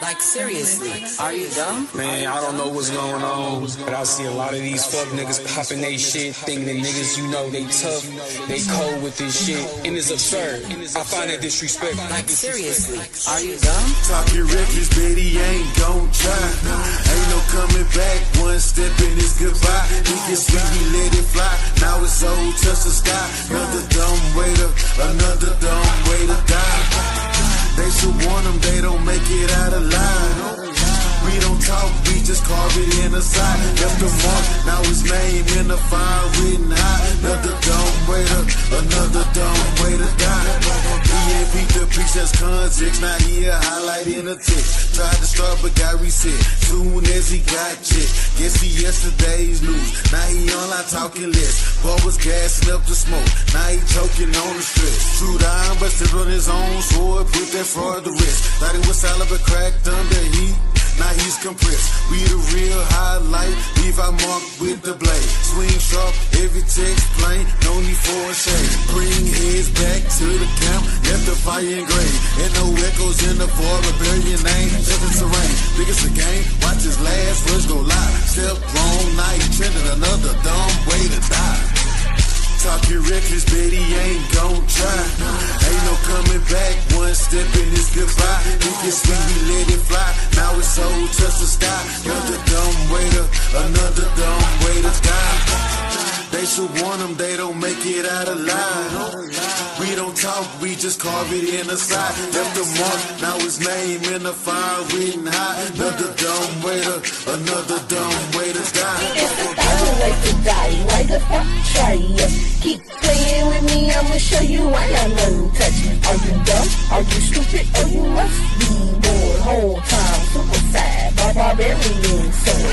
Like seriously, are you dumb? Man, I don't know what's going on, but I see a lot of these fuck niggas popping they shit, thinking that niggas, you know, they tough, they cold with this shit, and it's absurd. I find that disrespectful. Like seriously, are you dumb? Talking reckless, Betty ain't gon' try. Ain't no coming back, one step and it's goodbye. He get sweet, we let it fly. Now it's soul, touch the sky. Another dumb way to die. They should warn them, they don't make it out alive. We don't talk, we just carve it in the side. Left the mark, now his name in the fire written high. Another dumb way to die. He ain't beat the piece as context, now he a highlight in the text. Tried to start but got reset, soon as he got checked. Guess he yesterday's news, now he online talking less. Boy was gassing up the smoke, now he choking on the stress. True down, but still on his own sword, put that fraud to rest. Thought he was solid but cracked under heat. Now he's compressed, we the real highlight. Leave our mark with the blade. Swing sharp, every text plain, no need for a shade. Bring heads back to the camp, left the fire engraved. And no echoes in the void, rebellion name, nothing terrain. Biggest the game, watch his last words go live. Step wrong, now he trending, another dumb way to die. Talking reckless, Betty ain't gon' try. Ain't no coming back, one step and it's goodbye. He get sweet, we let it fly. Now it's soul, touch the sky. Another dumb way to die. They should warn them, they don't make it out alive. We don't talk, we just carve it in the side. Left the mark, now his name in the fire written high. Another dumb way to die. It's a thousand ways to die. Why the fuck try ya? Keep playing with me, I'ma show you why I'm untouched. Are you dumb? Are you stupid? Or you must be bored? Whole time, super sad, barbarian soul.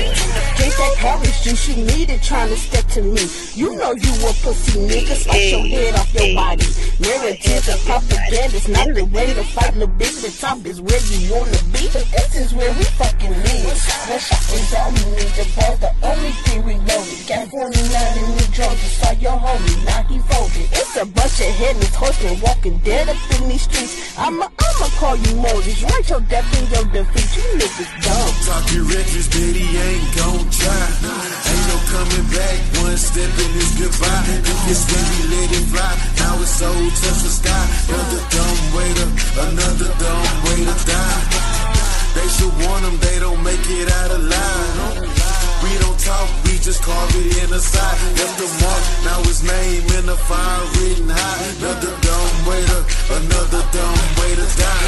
Drink that courage juice you needed trying to step to me. You know you a pussy nigga, slice your head off your body. Narratives and propaganda's not the way to fight. The big the top is where you wanna be, but this is where we fucking live. The shot is all you need to pause, the only thing we loaded. Got 49 in the Georgia, saw your homie, now he folded. It's a bunch of headless horsemen walking dead up in these streets. I'ma call you Moses, write your death and your defeat. You niggas dumb. Talking reckless, Betty ain't gon' try. Ain't no coming back, one step and it's goodbye. He gets when we let it fly. Now it's soul, touch the sky. Another dumb way to die. They should warn them, they don't make it out alive. We don't talk, we just carve it in the side. Left the mark, now his name in the fire written high. Another dumb way to die.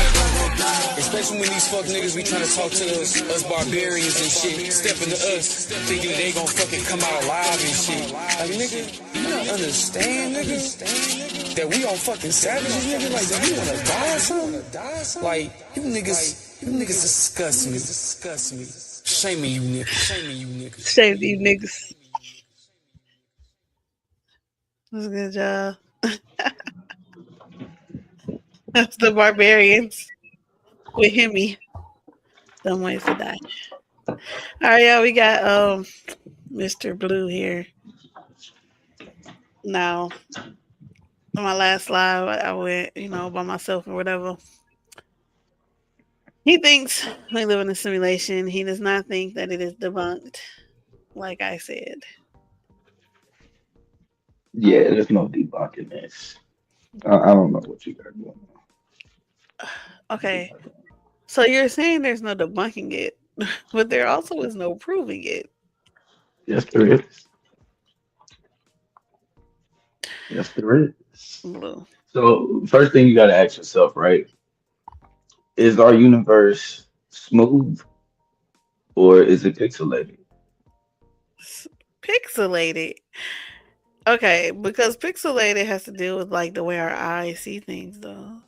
Especially when these fuck niggas be trying to talk to us barbarians and shit, stepping to us, thinking that they gon' fucking come out alive and shit. Like, nigga, you don't understand, nigga, that we all fucking savages, nigga. Like, that we wanna die or something? Like, you niggas disgust me. Shame me, you niggas. Shame you niggas. That's a good job. That's the barbarians with Hemi. Dumb ways to die. All right, y'all. We got Mr. Blue here. Now, on my last live, I went, by myself or whatever. He thinks we live in a simulation. He does not think that it is debunked, like I said. Yeah, there's no debunking this. I don't know what you got going on. Okay. So you're saying there's no debunking it, but there also is no proving it. Yes, there is. Yes, there is. Blue. So first thing you got to ask yourself, right? Is our universe smooth or is it pixelated? Pixelated. Okay, because pixelated has to deal with like the way our eyes see things, though.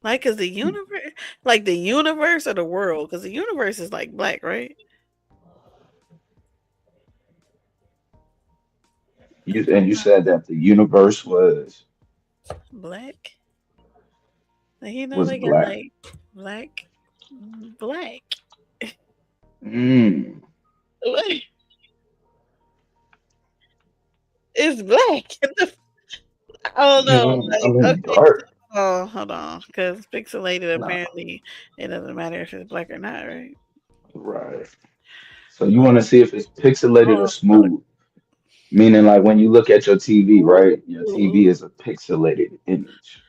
Like, is the universe like the universe or the world? Because the universe is like black, right? You said that the universe was Black. Like, they black. got like black. Mm. It's black. I don't know. I mean, dark. Oh, hold on, because pixelated Nah, apparently it doesn't matter if it's black or not, right? right. So you want to see if it's pixelated or Oh, smooth, meaning like when you look at your TV, right? Your TV ooh. is a pixelated image.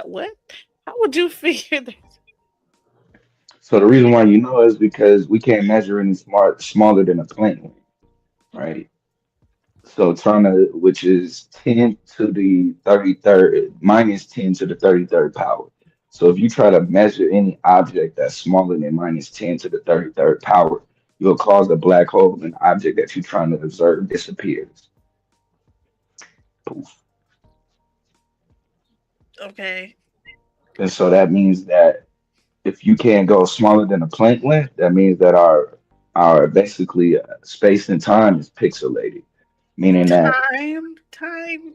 What? How would you figure that? So the reason why you know is because we can't measure any smaller than a planet, right? So Turner, which is 10 to the 33rd, minus 10 to the 33rd power. So if you try to measure any object that's smaller than minus 10 to the 33rd power, you'll cause a black hole and the object that you're trying to observe disappears. Poof. Okay. And so that means that if you can't go smaller than a Planck length, that means that our basically space and time is pixelated, meaning that Time.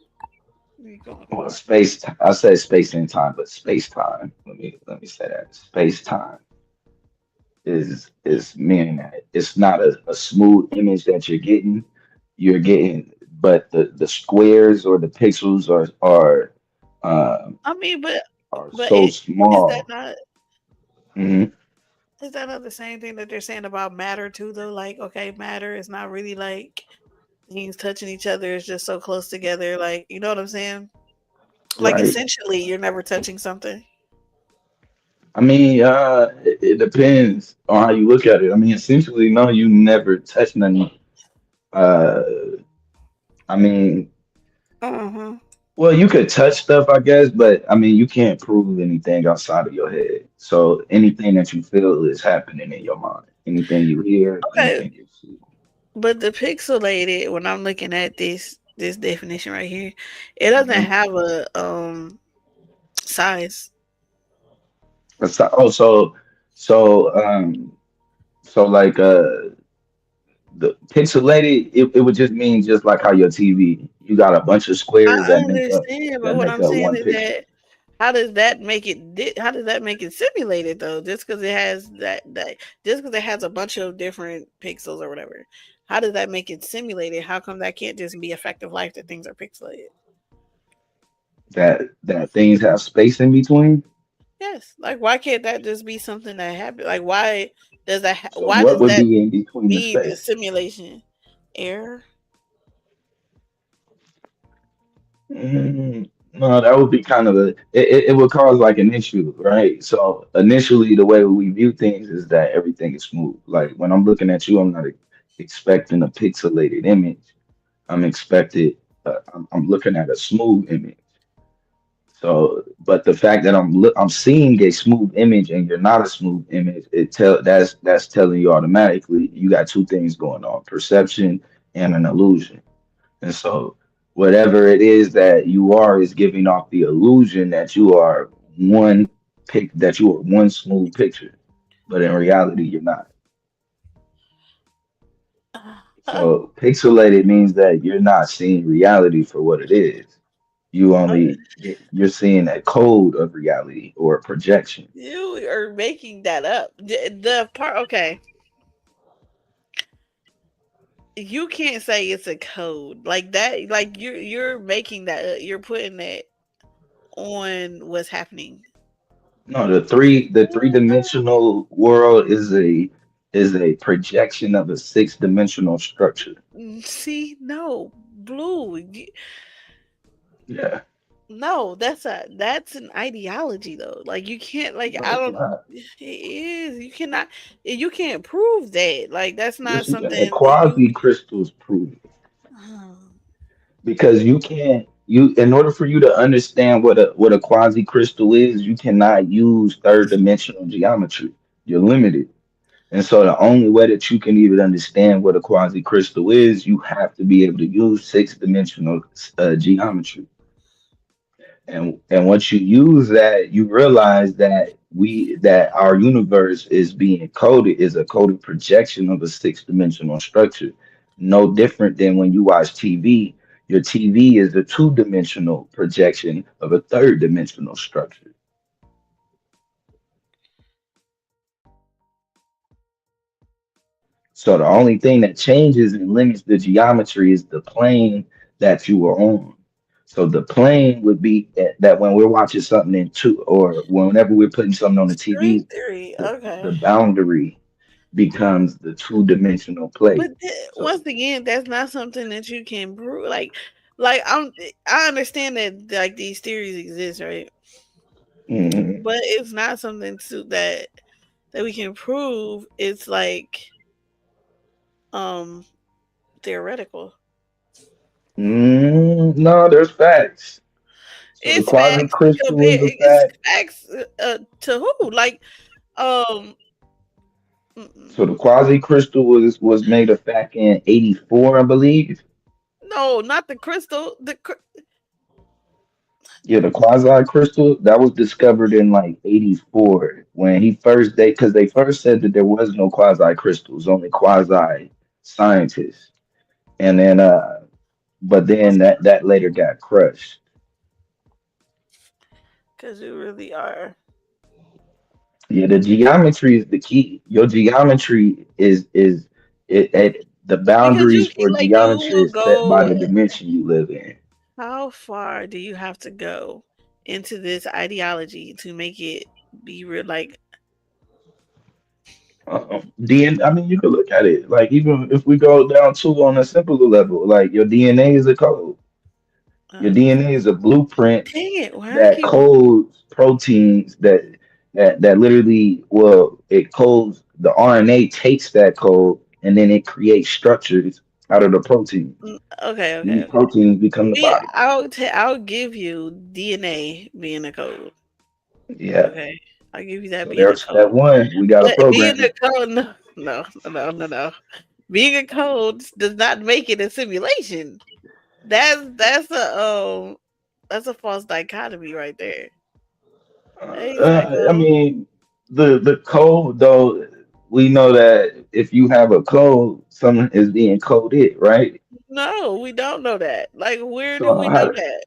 You going well, far. space. I said space and time, but space time. Let me say that space time is meaning that it's not a smooth image that you're getting. You're getting, but the squares or the pixels uh, I mean, are but so is that small. not Hmm. is that not the same thing that they're saying about matter too? Though, like, okay, matter is not really like things touching each other. It's just so close together. Like, you know what I'm saying? Like, Right. essentially, you're never touching something. I mean, it depends on how you look at it. I mean, essentially, no, you never touch nothing. Uh, I mean, Uh-huh. well, you could touch stuff, I guess, but I mean, you can't prove anything outside of your head. So anything that you feel is happening in your mind. Anything you hear, Okay, anything you see. but the pixelated, when I'm looking at this definition right here, it doesn't Hmm. have a size. Oh, so, so like, the pixelated, it would just mean just like how your TV, you got a bunch of squares I that make up understand, but that what make I'm up saying one is picture. that how does that make it? How does that make it simulated though? Just because it has that just because it has a bunch of different pixels or whatever, how does that make it simulated? How come that can't just be effective life that things are pixelated? That things have space in between. Yes, like why can't that just be something that happens? Like So why what does would that be in between the mean the space? simulation error? No, that would be kind of it would cause like an issue, right? So initially, the way we view things is that everything is smooth. Like when I'm looking at you, I'm not expecting a pixelated image. I'm looking at a smooth image. So, but the fact that I'm seeing a smooth image and you're not a smooth image, that's telling you automatically you got two things going on: perception and an illusion. And so, whatever it is that you are is giving off the illusion that you are one smooth picture, but in reality, you're not. So, pixelated means that you're not seeing reality for what it is. You're seeing a code of reality or a projection. You are making that up. The part, okay, you can't say it's a code like that. Like you're making that. You're putting that on what's happening. No, the three dimensional world is a projection of a six-dimensional structure. See, no, blue. Yeah, No, that's an ideology though. Like you can't like no, I it's don't. not. It is. You cannot. You can't prove that. Like that's not Yes, you can. something A that you. quasi crystals prove it Um, because you can't. In order for you to understand what a quasi crystal is, you cannot use third dimensional geometry. You're limited, and so the only way that you can even understand what a quasi crystal is, you have to be able to use six-dimensional geometry. And once you use that, you realize that our universe is a coded projection of a six-dimensional structure. No different than when you watch TV. Your TV is a two-dimensional projection of a third-dimensional structure. So the only thing that changes and limits the geometry is the plane that you were on. So the plane would be that when we're watching something in two, or whenever we're putting something on the String TV, theory. the Okay. boundary becomes the two-dimensional plane. So Once again, that's not something that you can prove. I understand that like these theories exist, right? mhm. But it's not something that we can prove. It's like um theoretical. No, there's facts. So the It's quasi facts crystal compared. is a It's fact. facts to who? Like um. Mm-mm. So the quasi crystal was made a fact in '84, I believe. No, not the crystal. Yeah, the quasi crystal that was discovered in like '84 when he first because they first said that there was no quasi crystals, only quasi scientists, and then but then that later got crushed. Because you really are. Yeah, the geometry is the key. Your geometry is the Because boundaries for you geometry will is set by go. the dimension you live in. How far do you have to go into this ideology to make it be real? Like, I mean, you could look at it like even if we go down to on a simpler level, like your DNA is a code. Your uh, DNA is a blueprint dang it, why I that keep. codes proteins that literally it codes the RNA takes that code and then it creates structures out of the protein. Okay, These okay, okay. proteins become the body. I'll give you DNA being a code. Yeah. Okay, I'll give you that So being a there's code. step one. We got a But being a programmer. code, no. Being a code does not make it a simulation. That's that's a false dichotomy right there. He's not I going. mean, the code though, we know that if you have a code, something is being coded, right? No, we don't know that. Like, where do So we know how, that?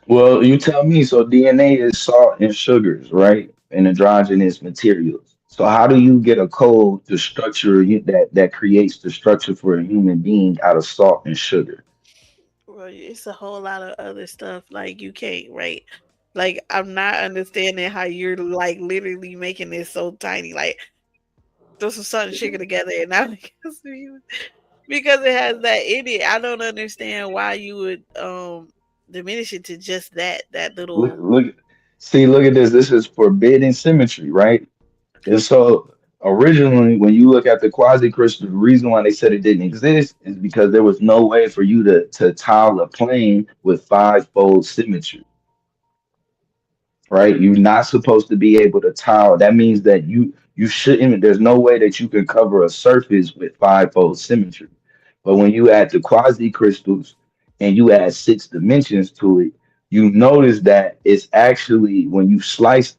well, you tell me. So DNA is salt and sugars, right? And androgenous materials. So how do you get a code to structure that creates the structure for a human being out of salt and sugar? Well, it's a whole lot of other stuff. Like, you can't, right? Like, I'm not understanding how you're like literally making this so tiny. Like, throw some salt and sugar together, and now because it has that in it. I don't understand why you would diminish it to just that Look, little. look, see, look at this. This is forbidden symmetry, right? And so originally, when you look at the quasi crystal, the reason why they said it didn't exist is because there was no way for you to tile a plane with five-fold symmetry, right? You're not supposed to be able to tile. That means that you shouldn't. There's no way that you can cover a surface with five-fold symmetry. But when you add the quasi crystals and you add six dimensions to it, you notice that it's actually when you slice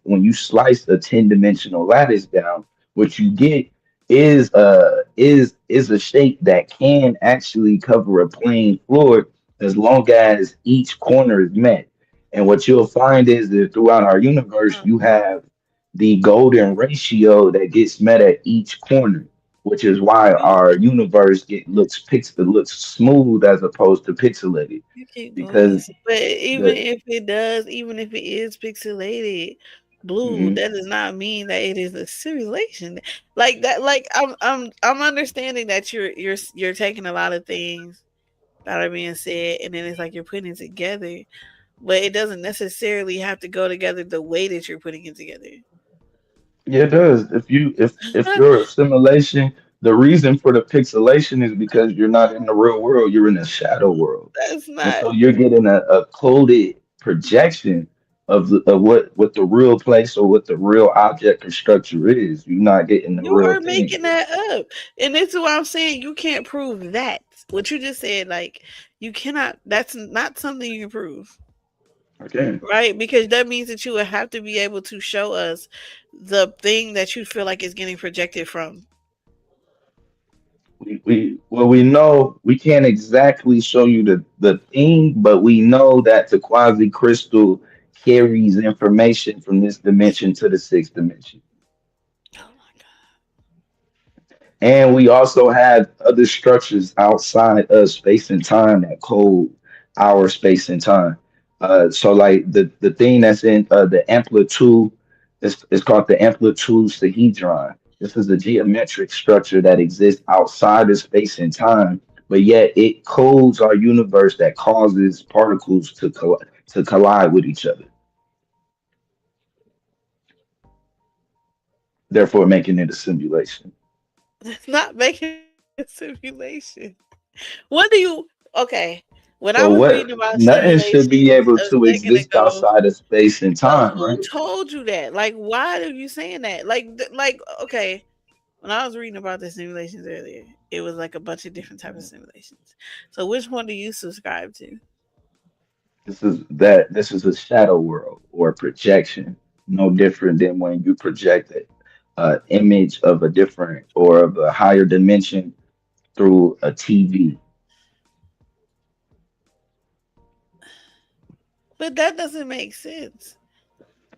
a 10-dimensional lattice down, what you get is a shape that can actually cover a plane floor as long as each corner is met. And what you'll find is that throughout our universe, Uh, you have the golden ratio that gets met at each corner, which is why you our universe looks smooth as opposed to pixelated. you keep going Because this, but even the if it does, even if it is pixelated blue, mhm. that does not mean that it is a simulation. Like that, like I'm understanding that you're taking a lot of things that are being said, and then it's like you're putting it together, but it doesn't necessarily have to go together the way that you're putting it together. Yeah, it does. If your simulation, the reason for the pixelation is because you're not in the real world, you're in a shadow world. That's And not. so you're getting a coded projection of what the real place or what the real object or structure is. You're not getting the You real are thing. making that up. And this is what I'm saying. You can't prove that. What you just said, like, you cannot, that's not something you can prove, Okay. right? Because that means that you would have to be able to show us the thing that you feel like is getting projected from. We know we can't exactly show you the thing, but we know that the quasi crystal carries information from this dimension to the sixth dimension. Oh my God. And we also have other structures outside of space and time that code our space and time. So like the thing that's in the amplitude is called the amplitude sahedron. This is a geometric structure that exists outside of space and time, but yet it codes our universe that causes particles to collide with each other, therefore making it a simulation. It's not making a simulation. What do you okay? When I So was what? reading about Nothing should be simulations able a to second exist ago, outside of space and but time, who right? told you that? Like, why are you saying that? Like, okay, when I was reading about the simulations earlier, it was like a bunch of different types of simulations. So, which one do you subscribe to? This is a shadow world or a projection, no different than when you project a image of a different or of a higher dimension through a TV. But that doesn't make sense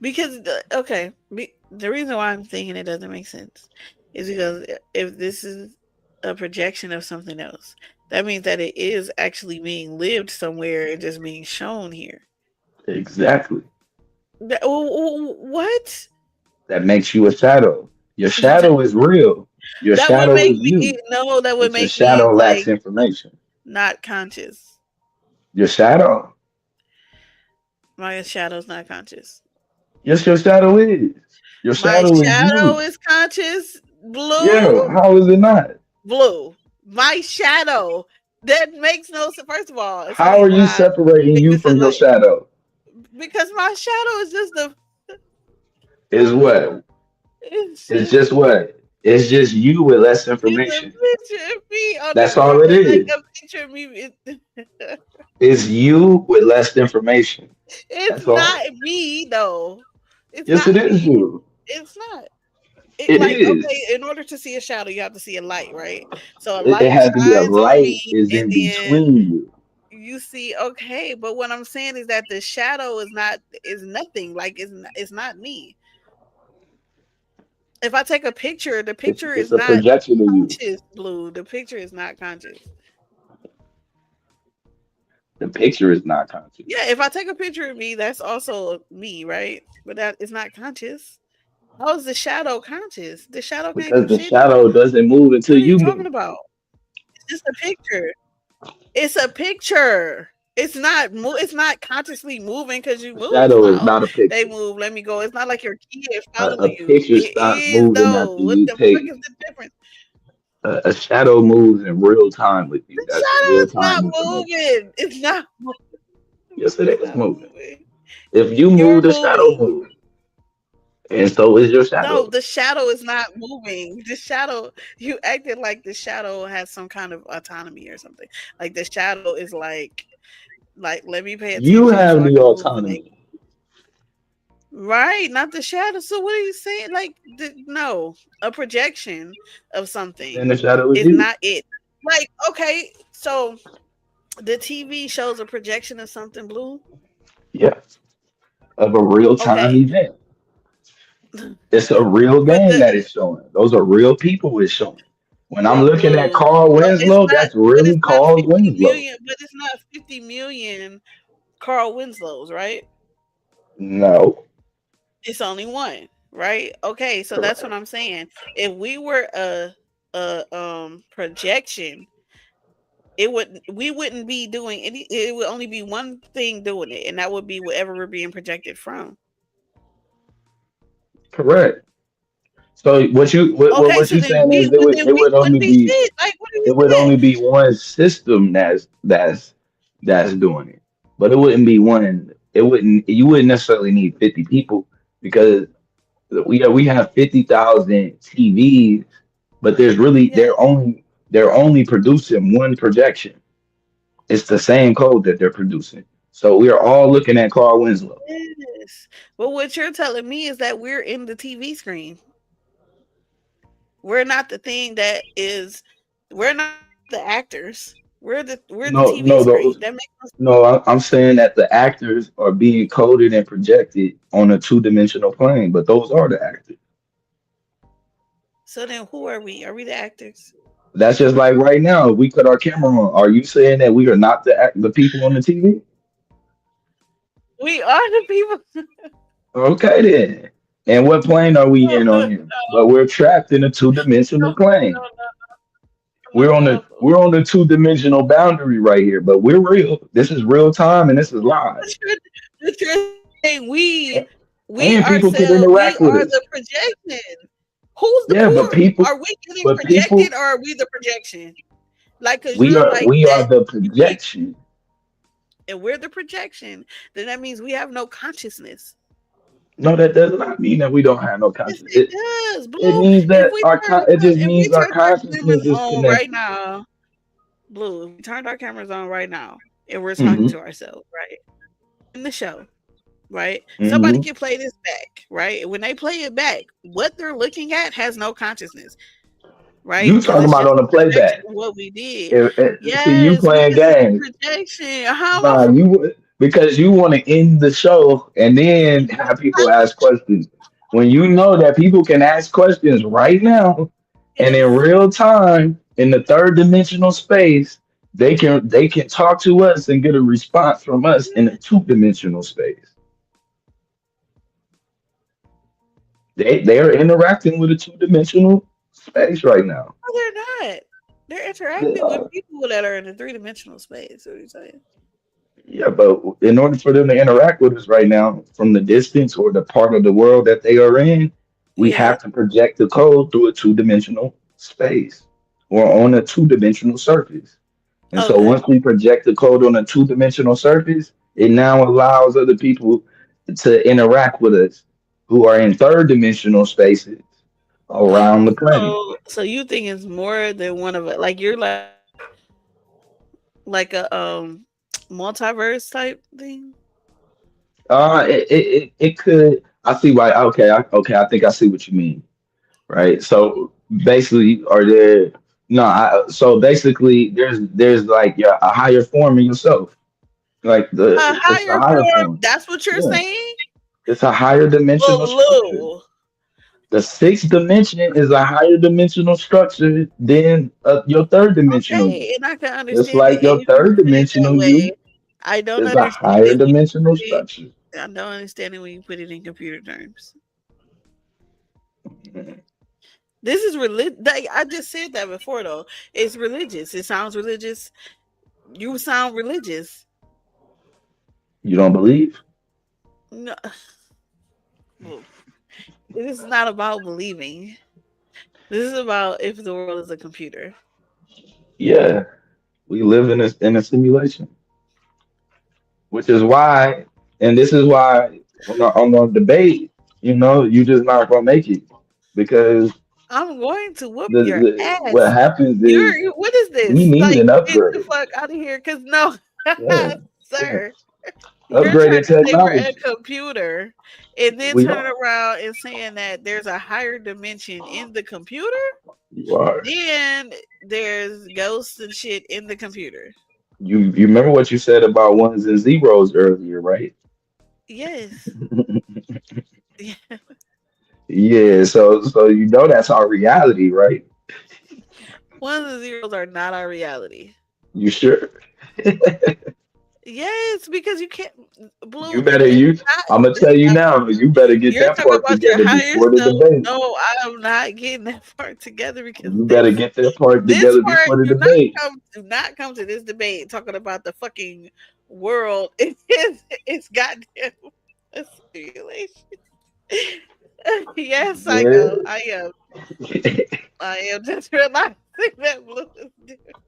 because the reason why I'm thinking it doesn't make sense is because if this is a projection of something else, that means that it is actually being lived somewhere and just being shown here. Exactly. What? That makes you a shadow. Your shadow is real. Your That would shadow make is me you, no. That would but your make me shadow lacks like information. not conscious. Your shadow, My shadow's not conscious. yes, your shadow is. Your My shadow is shadow you. is conscious. Blue, Yeah, how is it not? blue. My shadow. That makes no sense. First of all, How explain are you why. separating you Because from your like shadow? because my shadow is just a. Is what? It's It's just just what? It's just you with less it's a information. picture of me on the That's all it normal, like is. a picture of me. It's you with less information. It's That's all. not me though. It's Yes, not it is me. you. It's not. It It like is. okay, in order to see a shadow, you have to see a light, right? So a It light has to be a shines on light me, is and in then between you. you see okay. But what I'm saying is that the shadow is nothing. Like it's not me. If I take a picture, the It's picture is it's a not projection of you. conscious. Blue. The picture is not conscious. The picture is not conscious Yeah, if I take a picture of me, that's also me, right? But that is not conscious. How is the shadow conscious? The shadow can't because do the shit either. shadow doesn't move until What are you you talking move. about? It's just a picture. It's a picture. It's not consciously moving because you A move. shadow is Oh, not a they picture. move. Let me go. It's not like your kid A following you. picture It stops is moving though. after What you the fuck take is the difference? a shadow moves in real time with you. The That's shadow real is not time information. moving. It's not moving. Yes, it It's is not moving. moving. If you You're move, the shadow moving. moves, and so is your No, shadow. the shadow is not moving. The shadow, you acted like the shadow has some kind of autonomy or something. Like the shadow is like let me pay You attention so have I the can move and autonomy. right, not the shadow. So what are you saying? Like no, a projection of Then something the shadow is is you. not it. Like okay, so the TV shows a projection of something blue. Yeah, of a real time Okay, event. It's a real but game that it's showing. Those are real people it's showing. When I'm looking at blue, Carl but Winslow, that's really it's not Carl 50 Winslow. million, but it's not 50 million Carl Winslow's, right? No, It's only one, right? Okay, so that's what correct. I'm saying. If we were a projection, we wouldn't be doing any. It would only be one thing doing it, and that would be whatever we're being projected from. Correct. So Okay, what so you then saying is then it we would wouldn't only be be shit. Like, what are you it would only saying? be one system that's doing it. But it wouldn't be one it wouldn't you wouldn't necessarily need 50 people because we have 50,000 TVs, but there's really Yeah. they're only producing one projection. It's the same code that they're producing. So we are all looking at Carl Winslow. Yes. But what you're telling me is that we're in the TV screen. We're not the thing that is. We're not the actors. We're the TV No, no, screen. That those makes no. I'm saying that the actors are being coded and projected on a two-dimensional plane, but those are the actors. So then, who are we? Are we the actors? That's just like right now. We cut our camera on. Are you saying that we are not the people on the TV? We are the people. Okay then. And what plane are we in on here? But we're trapped in a two-dimensional No, plane. no, no. We're on the two-dimensional boundary right here, but we're real. This is real time and this is live. But you're saying we And people can ourselves, we interact with are us. the projection. Who's the Yeah, who? but people Are we getting but people projected, or are we the projection? Like, cause we you're are like we are that, the you keep, projection. and we're the projection. Then that means we have no consciousness. No, that does not mean that we don't have no Yes, consciousness. it does, It Blue. means If that we it just if we means our turned our consciousness cameras is on right connected. now, Blue, if we turned our cameras on right now and we're talking Hmm. to ourselves, right? In the show, right? Somebody Hmm. can play this back, right? When they play it back, what they're looking at has no consciousness, right? You Because talking it's about just on the a projection playback. of what we did. See you Yes, playing because it's a games. projection. How am Nah, because you want to end the show and then have people ask questions. When you know that people can ask questions right now and in yes. real time in the third dimensional space, they can talk to us and get a response from us in a two-dimensional space. They are interacting with a two-dimensional space right now. No, they're not. They're They interacting with are. people that are in a three-dimensional space. What are you saying? Yeah, but in order for them to interact with us right now from the distance or the part of the world that they are in, we Yeah. have to project the code through a two-dimensional space or on a two-dimensional surface. And so Okay. once we project the code on a two-dimensional surface, it now allows other people to interact with us who are in third dimensional spaces around the planet. So you think it's more than one of it? Like you're like a multiverse type thing? It could. I see why. Okay, okay. I think I see what you mean. Right. So basically, are there? No. So basically, there's like a higher form in yourself. Like A it's a higher higher form. form. That's what you're Yeah, saying? it's a higher dimensional Well, structure. Lou. The sixth dimension is a higher dimensional structure than your third dimensional you. Okay, and I can Just understand it like your if you third put it that dimensional you way. I don't is a understand higher it when you dimensional put it. structure. I don't understand it when you put it in computer terms. This is religion. I just said that before, though. It's religious. It sounds religious. You sound religious. You don't believe? No, well, this is not about believing. This is about if the world is a computer. Yeah, we live in a simulation, which is why, and this is why on the debate, you just not gonna make it because I'm going to whoop your what ass. happens is What is we this? need Like, an get the upgrade. fuck out of here. Cause no, Yeah, yeah. sir. You're trying Upgraded to say we're a technology. computer and then We turning are. around and saying that there's a higher dimension in the computer. You are. Then there's ghosts and shit in the computer. You remember what you said about ones and zeros earlier, right? Yes. Yeah. Yeah, so that's our reality, right? Ones and zeros are not our reality. You sure? Yes, because you can't You blue. better It's you. not. I'm gonna tell It's you not. now. You better get You're that talking part about your together higher before the self. debate. No, I'm not getting that part together because You better get that part this together part before the debate. do not come to this debate talking about the fucking world. It's goddamn a simulation. Yes, psycho. Yeah. I am just realizing that blue is different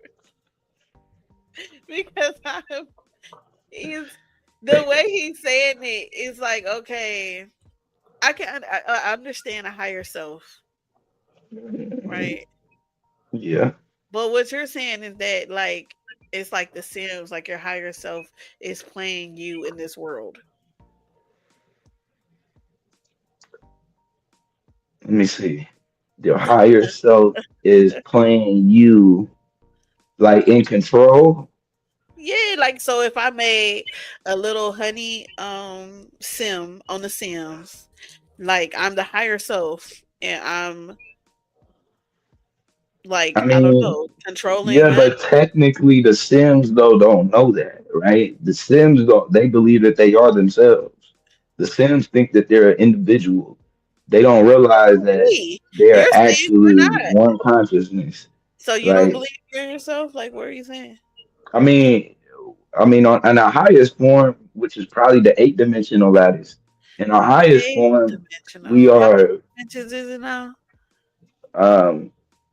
because he's the way he's saying it is like okay. I understand a higher self, right? Yeah. But what you're saying is that like it's like the Sims, like your higher self is playing you in this world. Let me see. Your higher self is playing you like in control. Yeah, like so if I made a little honey sim on the Sims, like I'm the higher self and I'm I I don't mean, know, controlling yeah, matter. but technically the Sims though don't know that, right? The Sims don't they believe that they are themselves. The Sims think that they're an individual. They don't realize that We, you're they're saying we're actually not. one consciousness. So you don't Like, believe you're yourself? Like, what are you saying? I mean, on our highest form, which is probably the eight dimensional lattice, in our highest Eight form, we dimensional. How many are dimensions is it now? um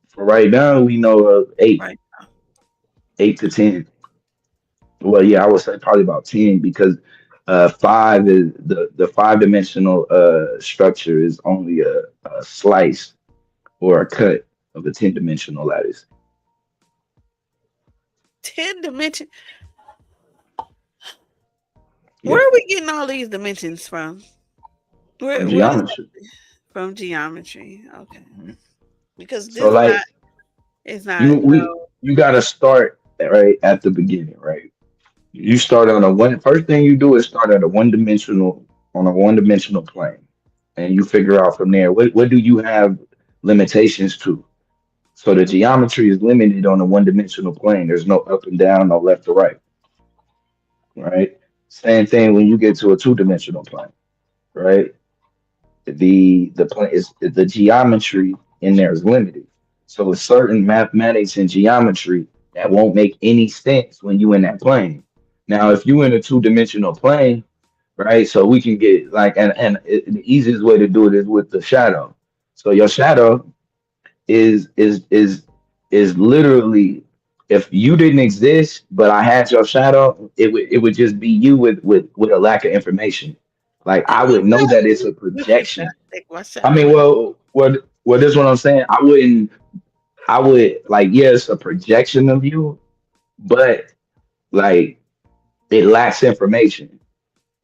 for right now we know of eight, Right. 8 to 10. Well, yeah, I would say probably about 10 because five is the five dimensional structure is only a slice or a cut of the 10 dimensional lattice. 10 dimension. Yeah, Where are we getting all these dimensions from? from Where is geometry. that from? Geometry? Okay, Mhm. because So this like is you not we no. you got to start right at the beginning, right? You start on a one. First thing you do is start at a one dimensional plane, and you figure out from there what do you have limitations to. So the geometry is limited on a one dimensional plane. There's no up and down, no left or right, right? Same thing when you get to a two dimensional plane, right? The plane is the geometry in there is limited. So with certain mathematics and geometry that won't make any sense when you in that plane. Now, if you in a two dimensional plane, right? So we can get like the easiest way to do it is with the shadow. So your shadow is is is is literally if you didn't exist, but I had your shadow, it would just be you with a lack of information. Like I would know that it's a You would not projection. take my I shadow mean, with well, this is what I'm saying. I would like, yes, a projection of you, but like it lacks information.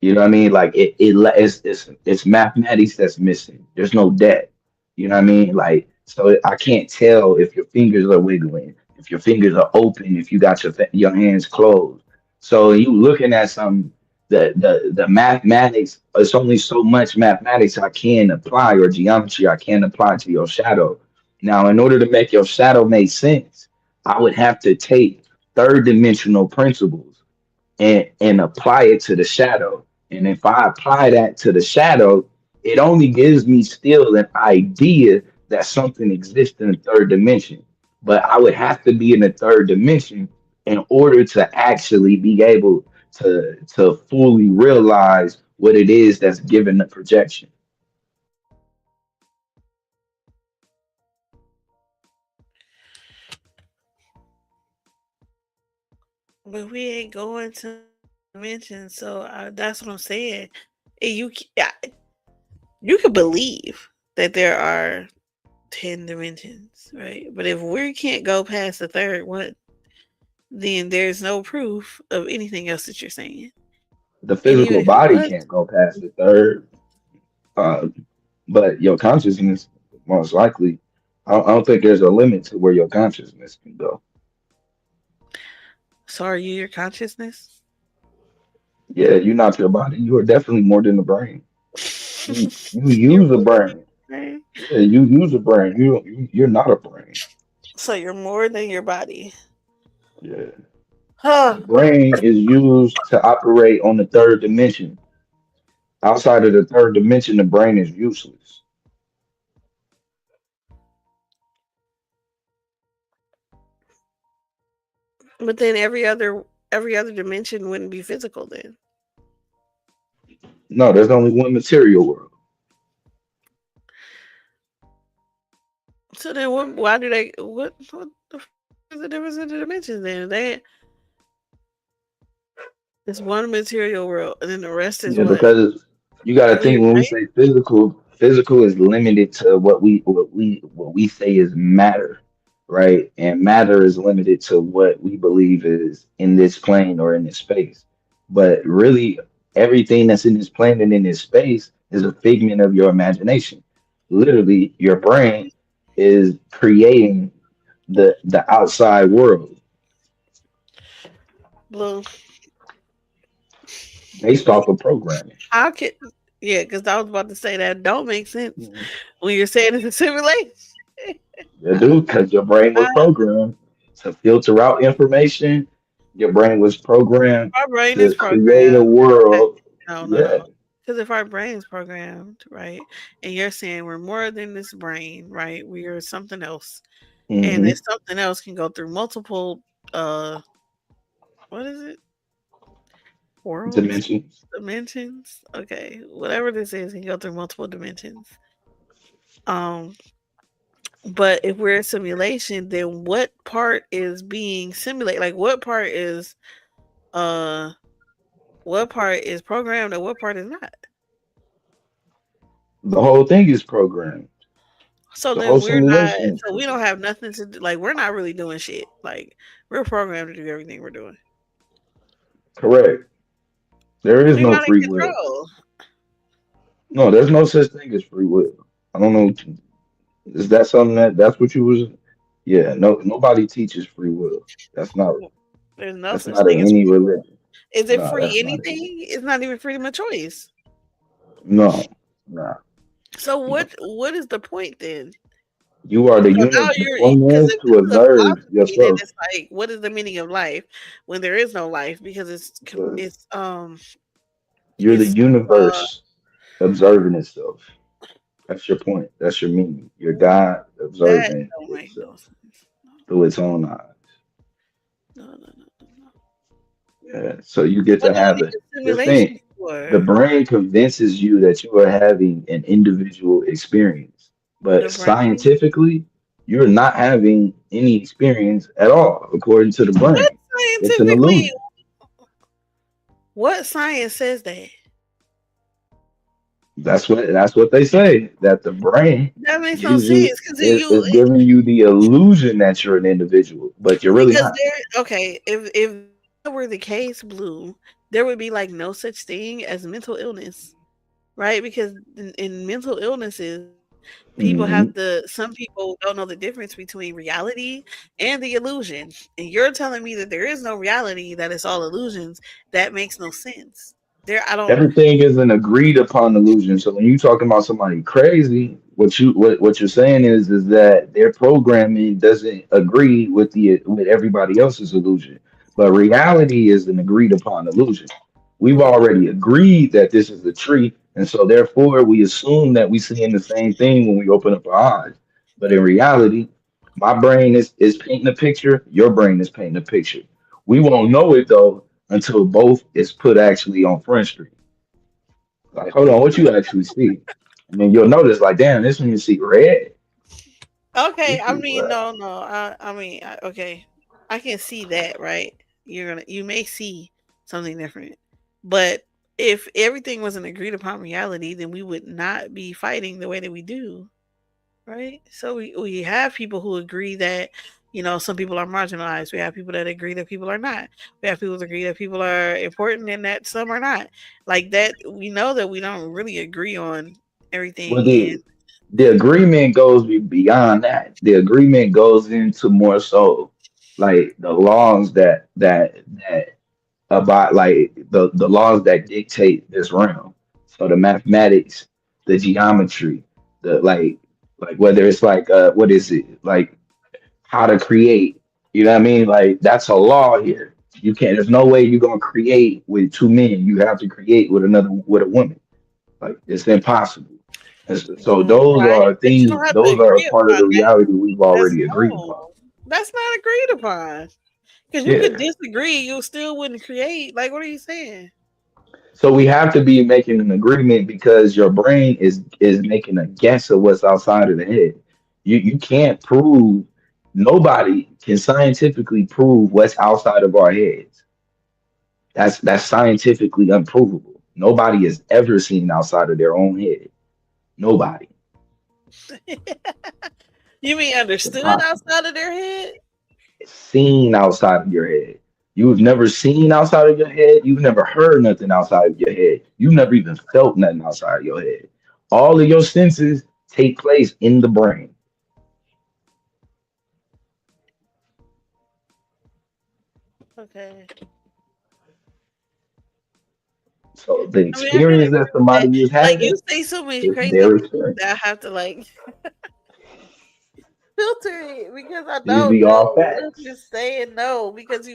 You know what I mean? Like it's mathematics that's missing. There's no depth. You know what I mean? Like so I can't tell if your fingers are wiggling, if your fingers are open, if you got your hands closed. So you looking at some the mathematics. It's only so much mathematics I can apply or geometry I can apply to your shadow. Now, in order to make your shadow make sense, I would have to take third dimensional principles and apply it to the shadow. And if I apply that to the shadow, it only gives me still an idea that something exists in the third dimension. But I would have to be in the third dimension in order to actually be able to fully realize what it is that's given the projection. but we ain't going to mention. So that's what I'm saying. And yeah, you could believe that there are 10 dimensions, right? But if we can't go past the third one, then there's no proof of anything else that you're saying. The And even physical if it body was, can't go past the third, uh, but your consciousness most likely. I don't think there's a limit to where your consciousness can go. so are you your consciousness? Yeah, you're not your body. You are definitely more than the brain. You You're use a more than your brain. brain. Yeah, you use a brain. You're not a brain. So you're more than your body. Yeah, the Huh. brain is used to operate on the third dimension. Outside of the third dimension, the brain is useless. But then every other dimension wouldn't be physical then. No, there's only one material world. So then why do they what the is the difference in the dimensions then? It's one material world and then the rest is Yeah, what? because you got to When think you're when we dreaming? say physical, physical is limited to what we say is matter, right? And matter is limited to what we believe is in this plane or in this space. But really, everything that's in this plane and in this space is a figment of your imagination. Literally, your brain is creating the outside world Blue. based off of programming. How could yeah, because I was about to say that don't make sense Mhm. when you're saying it's a simulation. You do, because your brain was I, programmed to filter out information. Your brain was programmed our brain is to create a programmed. Okay. world. No, no, Yeah. no. Because if our brain is programmed, right, and you're saying we're more than this brain, right? We are something else, and Hmm. this something else can go through multiple, uh, what is it? Worlds, Dimensions. dimensions. Okay, whatever this is, can go through multiple dimensions. Um, but if we're a simulation, then what part is being simulated? Like, uh, what part is programmed, and what part is not? The whole thing is programmed. So The then whole we're not. simulation is So we don't programmed. have nothing to do. Like, we're not really doing shit. Like, we're programmed to do everything we're doing. Correct. There is We're no not in free will. control. No, there's no such thing as free will. I don't know. Is that something that's what you was? Yeah. No. Nobody teaches free will. That's not. There's no That's such not thing in as any free. religion. Is it No, free that's not it. anything? It's not even freedom of choice. No. No. So No. what is the point then? You are the So now unit. The you're, point because is if to this is a observe philosophy, then yourself. it's like, what is the meaning of life when there is no life? Because it's You're the it's uh universe observing itself. That's your point. That's your meaning. Your God that observing don't make no itself sense. through its own eyes. No, no, no, no, no. Yeah. So you get What to do we have need the a this simulation thing. The for? brain convinces you that you are having an individual experience, The but brain? scientifically, you're not having any experience at all, according to the What brain. It's an scientifically? illusion. What science says that? That's what they say, that the brain That makes no gives you sense because is giving you the illusion that you're an individual, but you're really because not. there. Okay, if that were the case, Blue, there would be like no such thing as mental illness, right? Because in mental illnesses, people have Hmm. to. Some people don't know the difference between reality and the illusion, and you're telling me that there is no reality; that it's all illusions. That makes no sense. There, I don't. Everything is an agreed upon illusion. So when you talking about somebody crazy, what you're saying is that their programming doesn't agree with everybody else's illusion. But reality is an agreed upon illusion. We've already agreed that this is the tree, and so therefore we assume that we seeing the same thing when we open up our eyes. But in reality, my brain is painting a picture, your brain is painting a picture. We won't know it though until both is put actually on Front Street. Like, hold on, what you actually see? And then you'll notice, like, damn, this one you see red. Okay, You I see mean, red. no, no. Okay, I can see that, right? You may see something different, but if everything was an agreed upon reality, then we would not be fighting the way that we do, right? So we have people who agree that some people are marginalized. We have people that agree that people are not. We have people that agree that people are important and that some are not. Like that, we know that we don't really agree on Well, everything, and the agreement goes beyond that. The agreement goes into more so like the laws that about like the laws that dictate this realm. So the mathematics, the geometry, the like whether it's like what is it like how to create. You know what I mean? Like that's a law here. You can't. There's no way you're gonna create with two men. You have to create with a woman. Like it's impossible. So those right, are but you things. don't have to Those are a agree part of upon the that. reality we've That's already agreed no, upon. that's not agreed upon. Because you could Yeah. disagree, you still wouldn't create. Like, what are you saying? So we have to be making an agreement because your brain is making a guess of what's outside of the head. You can't prove. Nobody can scientifically prove what's outside of our heads. That's scientifically unprovable. Nobody has ever seen outside of their own head. Nobody. You mean It's understood impossible. outside of their head? Seen outside of your head. You've never seen outside of your head. You've never heard nothing outside of your head. You've never even felt nothing outside of your head. All of your senses take place in the brain. Okay. So the I mean, I can experience agree that with that. somebody is Like, you having say so many is crazy their things experience. that I have to like. filter it because I These don't be all know. I'm facts. just saying no because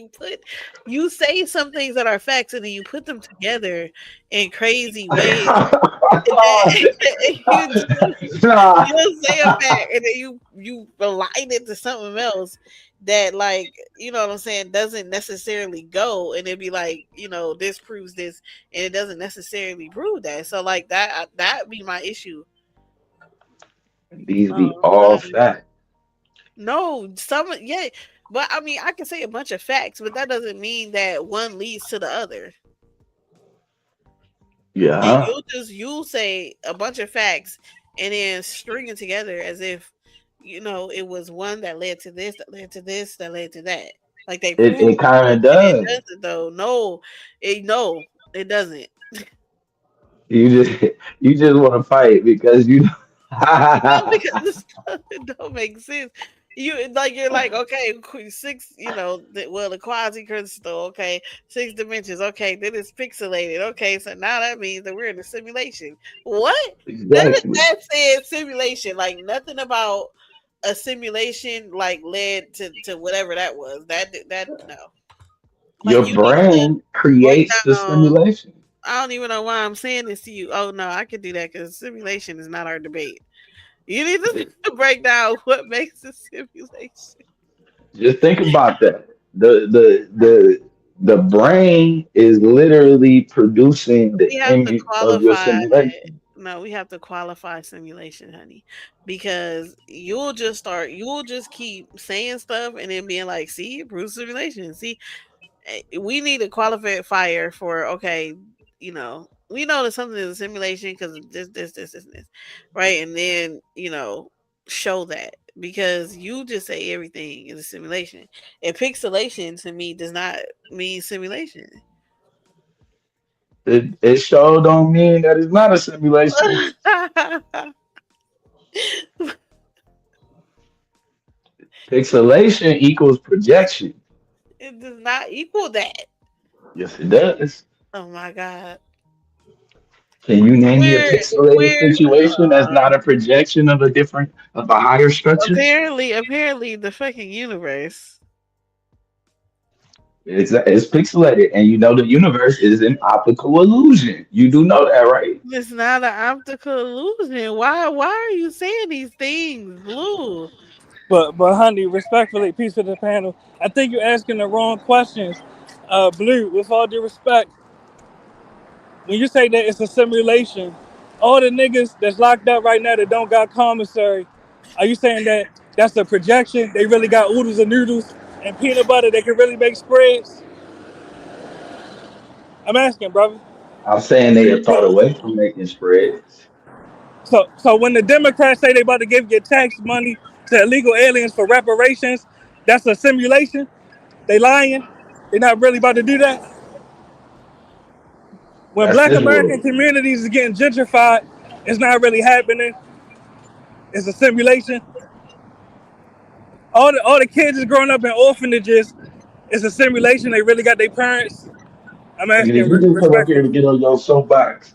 you say some things that are facts and then you put them together in crazy ways. And then you just Nah. you say a fact and then you align it to something else that like you know what I'm saying doesn't necessarily go and it'd be like this proves this and it doesn't necessarily prove that so like that be my issue. These be I all don't facts. no some yeah but I mean I can say a bunch of facts but that doesn't mean that one leads to the other and Yeah. you'll say a bunch of facts and then string it together as if it was one that led to this, that led to this, that led to that. Like they It proved kind it, of and it does. doesn't though. No, it doesn't. You just you just want to fight because you. No, because this it don't make sense. You're like okay, six. The quasi crystal. Okay, 6 dimensions. Okay, then it's pixelated. Okay, so now that means that we're in a simulation. What? None of Exactly. that said simulation. Like nothing about a simulation like led to whatever that was. That no. Like Your you need to brain break creates the down. simulation. I don't even know why I'm saying this to you. Oh no, I could do that because simulation is not our debate. You need to break down what makes a simulation. Just think about that. The brain is literally producing the We have to image of your qualify. simulation. No, we have to qualify simulation, honey, because you'll just keep saying stuff and then being like, "See, it proves simulation." See, we need a qualifier for okay, we know that something is a simulation because this, and this, right? And then show that because you just say everything is a simulation, and pixelation to me does not mean simulation. It sure don't mean that it's not a simulation. Pixelation equals projection. It does not equal that. Yes, it does. Oh my god. Can you name me a pixelated Where situation that's not a projection of a higher structure? apparently the fucking universe. It's pixelated, and you know the universe is an optical illusion. You do know that, right? It's not an optical illusion. Why are you saying these things, Blue? But honey, respectfully, peace to the panel. I think you're asking the wrong questions. Blue, with all due respect, when you say that it's a simulation, all the niggas that's locked up right now that don't got commissary, are you saying that that's a projection? They really got oodles and noodles and peanut butter. They can really make spreads. I'm asking, brother. I'm saying they have thought away from making spreads. So when the Democrats say they about to give your tax money to illegal aliens for reparations, that's a simulation. They lying. They're not really about to do that. When That's Black this American world. communities is getting gentrified, it's not really happening. It's a simulation. All the kids is growing up in orphanages. It's a simulation. They really got their parents. I'm Nigga, did asking you just come up here respectfully. to get on your soapbox?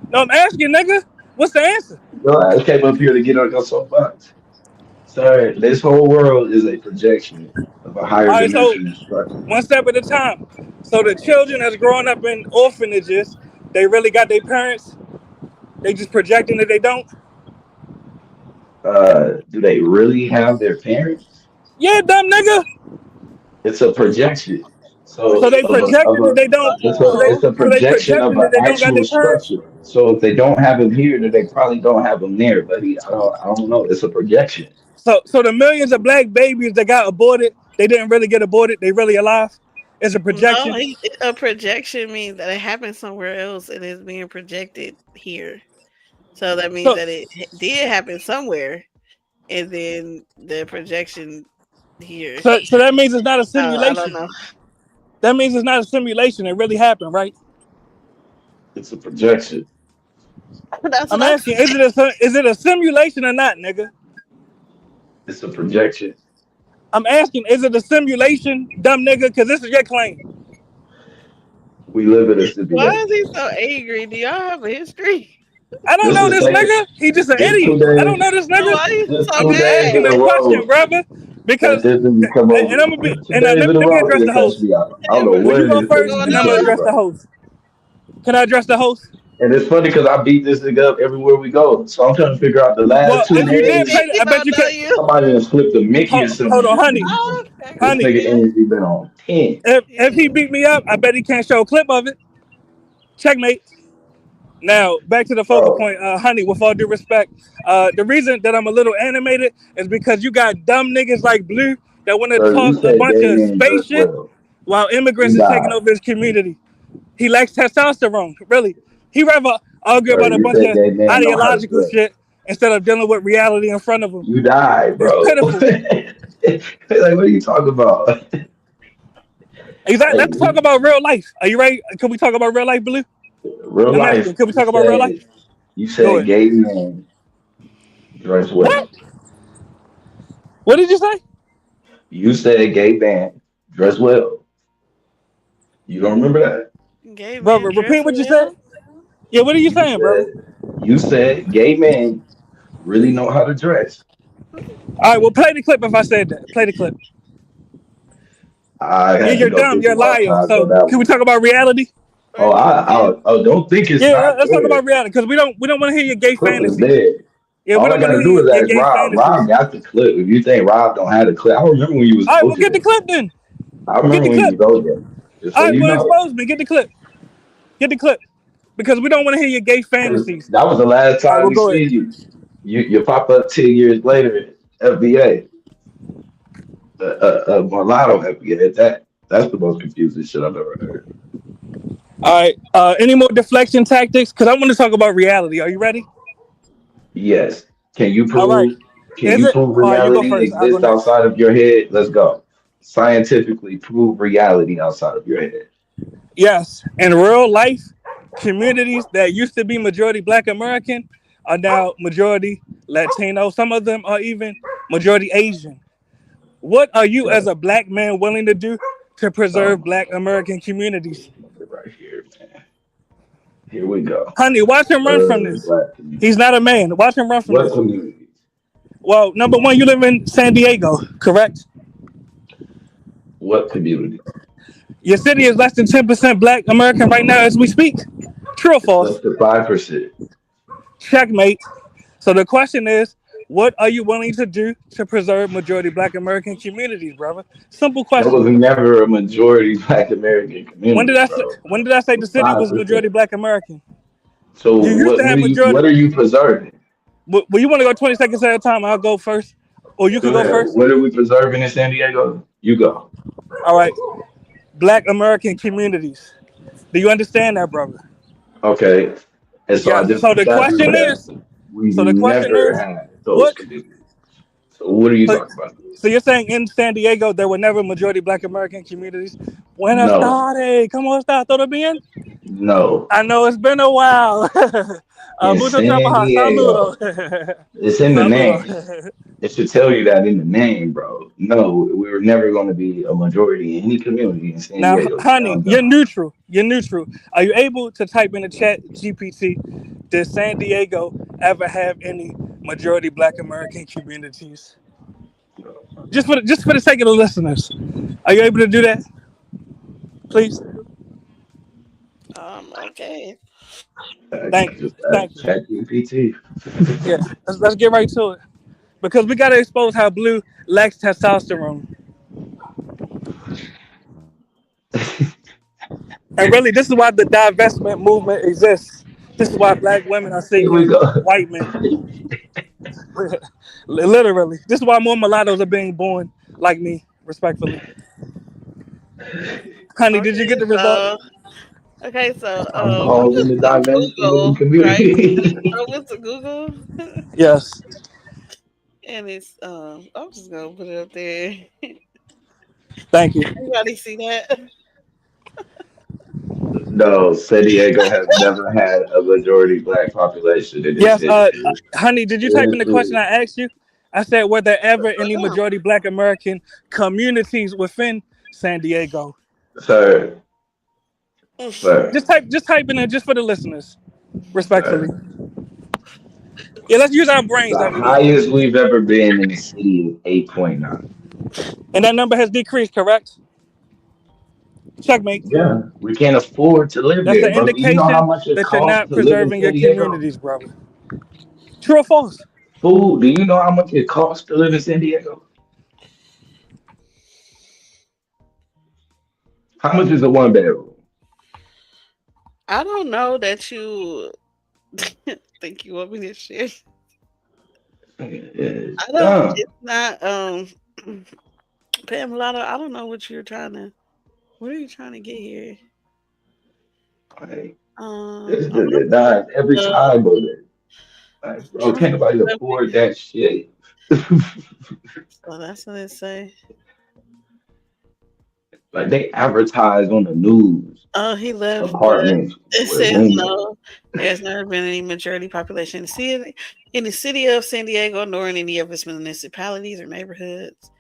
No, I'm asking, nigga. What's the answer? Your ass came up here to get on your soapbox. Sir, this whole world is a projection of a higher All right, so dimensional structure. one step at a time. So the children that's growing up in orphanages, they really got their parents. They just projecting that they don't. Do they really have their parents? Yeah, dumb nigga. It's a projection. So they projecting that they don't. It's a So they projection of projecting an that they don't got actual their parents. structure. So if they don't have him here, then they probably don't have him there. But I don't know. It's a projection. So the millions of black babies that got aborted, they didn't really get aborted. They really alive. It's a projection. No, a projection means that it happened somewhere else and it's being projected here. So that means that it did happen somewhere, and then the projection here. So that means it's not a simulation. I don't know. That means it's not a simulation. It really happened, right? It's a projection. I'm asking, is it a simulation or not, nigga? It's a projection. I'm asking, is it a simulation, dumb nigga? Because this is your claim. We live in a simulation. Why is he so angry? Do y'all have a history? I don't This know is this second. nigga. He just an This 2 idiot. I don't days. know this No, nigga. why you This so I'm 2 just days asking in mad? a a question, row brother, that because this nigga come and over. I'm gonna be 2 and days in let, a let me row address he the done cussed host. me out. I don't know Will what you it go is that first, you What's and be I'm gonna going saying, address the bro. host? Can I address the host? And it's funny because I beat this nigga up everywhere we go. So I'm trying to figor out the Well, last two if you did days. play, he I bet don't you know could. you. Somebody done flipped a Mickey or something. Hold on, honey, Oh, okay. This honey. nigga energy been on 10. If he Yeah. beat me up, I bet he can't show a clip of it. Checkmate. Now back to the focal Bro, point, honey. With all due respect, the reason that I'm a little animated is because you got dumb niggas like Blue that want to sir, you talk a said bunch gay of man space dress shit well. while immigrants You is taking died. over his community. He lacks testosterone. Really, he rather argue Sir, about a you bunch said of gay man know how to ideological dress. shit instead of dealing with reality in front of him. You died, It's bro. pitiful. Like, what are you talking about? Exactly. Hey, Let's talk about real life. Are you ready? Can we talk about real life, Blue? real I'm asking. life, Can we talk about real life? you Go said ahead. gay man dress What? well. What did you say? You said gay man dress well. You don't remember that? Gay Brother, man dress repeat what you said. well. Yeah, what are you You saying, brother? said you said gay men really know how to dress. All right, well, play the clip if I said that. Play the clip. I Yeah, had to you're go dumb. through You're a some liar. archives on So that can we one. talk about reality? Oh, Where's the clip? don't think it's Yeah, not let's talk there. about reality because we don't want to hear your The gay clip is fantasies. there. Yeah, we All I don't want to gotta hear do is your ask gay Rob. Rob fantasies. got the clip. If you think Rob don't have the clip, I remember when you was All right, well, get the OJ. clip then. I Get remember the when you clip. was OJ. Just All so right, you well, know. expose me. Get the clip. Get the clip because we don't want to hear your gay 'Cause fantasies. that was the last All right, time well, we go ahead. see you. You pop up 10 years later, FBA, a mulatto FBA. That's the most confusing shit I've ever heard. All right. Any more deflection tactics? Because I want to talk about reality. Are you ready? Yes. Can you All right. prove? Can Is you it? prove All right, you go reality first. I'll go exists next. outside of your head? Let's go. Scientifically prove reality outside of your head. Yes. In real life, communities that used to be majority Black American are now majority Latino. Some of them are even majority Asian. What are you Yeah. as a Black man willing to do to Oh preserve my Black God. American communities? Right here, man. Here we go. Honey, watch him run from this. Black community. He's not a man. Watch him run from What this. communities? Well, number one, you live in San Diego, correct? What community? Your city is less than 10% Black American right now as we speak. True or It's less false? than 5%. Checkmate. So the question is, what are you willing to do to preserve majority Black American communities, brother? Simple That was question. never a majority Black American community, bro. When did I say the It's city was 5%. majority Black American? So You used to have majority. what are you preserving? Well, you want to go 20 seconds at a time? I'll go first, or you Go can go ahead. first. What are we preserving in San Diego? You go. All right, Black American communities. Do you understand that, brother? Okay. And so I Yes. just established that we've So the question never is, had those what? communities. So what are you So, talking about? so you're saying in San Diego there were never majority Black American communities? Buenas No. tardes. ¿Cómo está? ¿Todo bien? No. I know it's been a while. In Mucho San trabajo. Diego. Saludo. It's in the name. Saludo. It should tell you that in the name, bro. No, we were never going to be a majority in any community in San Now, Diego. honey, Down, you're down. neutral. You're neutral. Are you able to type in the chat GPT? Did San Diego ever have any majority Black American communities? Just for the sake of the listeners, are you able to do that, please? Okay. Thank you. Just Thank you. chat GPT. Yeah, let's get right to it because we got to expose how Blue lacks testosterone. And really, this is why the divestment movement exists. This is why Black women are Here seeking we go. white men. Literally, this is why more mulattoes are being born like me, respectfully. Honey, did you get the result? So I'm I'm calling just the on divestment Google, right? community. I went to Google Yes. and it's I'm just gonna put it up there. Thank you. Everybody see that? No, San Diego has never had a majority Black population in its Yes. history. Honey, did you type in the question I asked you? I said, were there ever any majority Black American communities within San Diego? Sir, sir, Just type in it just for the listeners, respectfully. sir. Yeah, let's use our brains The that we need. highest we've ever been in the city is 8.9. And that number has decreased, correct? Checkmate. Yeah, we can't afford to live That's there, an bro. Do you know how indication much it that you're costs not to live in preserving your San Diego? communities, brother. True or false? Food, do you know how much it costs to live in San Diego? How much is a one bedroom? I don't know that you think you want me to share. It's I don't. dumb. It's not. Pamela, I don't know what you're trying to. What are you trying to get here? Like, I'm looking nah, every up. time, bro. Like, bro, Trying can't to nobody look up afford that shit. so that's what it say. Like they advertise on the news, Oh, he left, but apartments it with says windows. no. There's never been any majority population in the city of San Diego, nor in any of its municipalities or neighborhoods.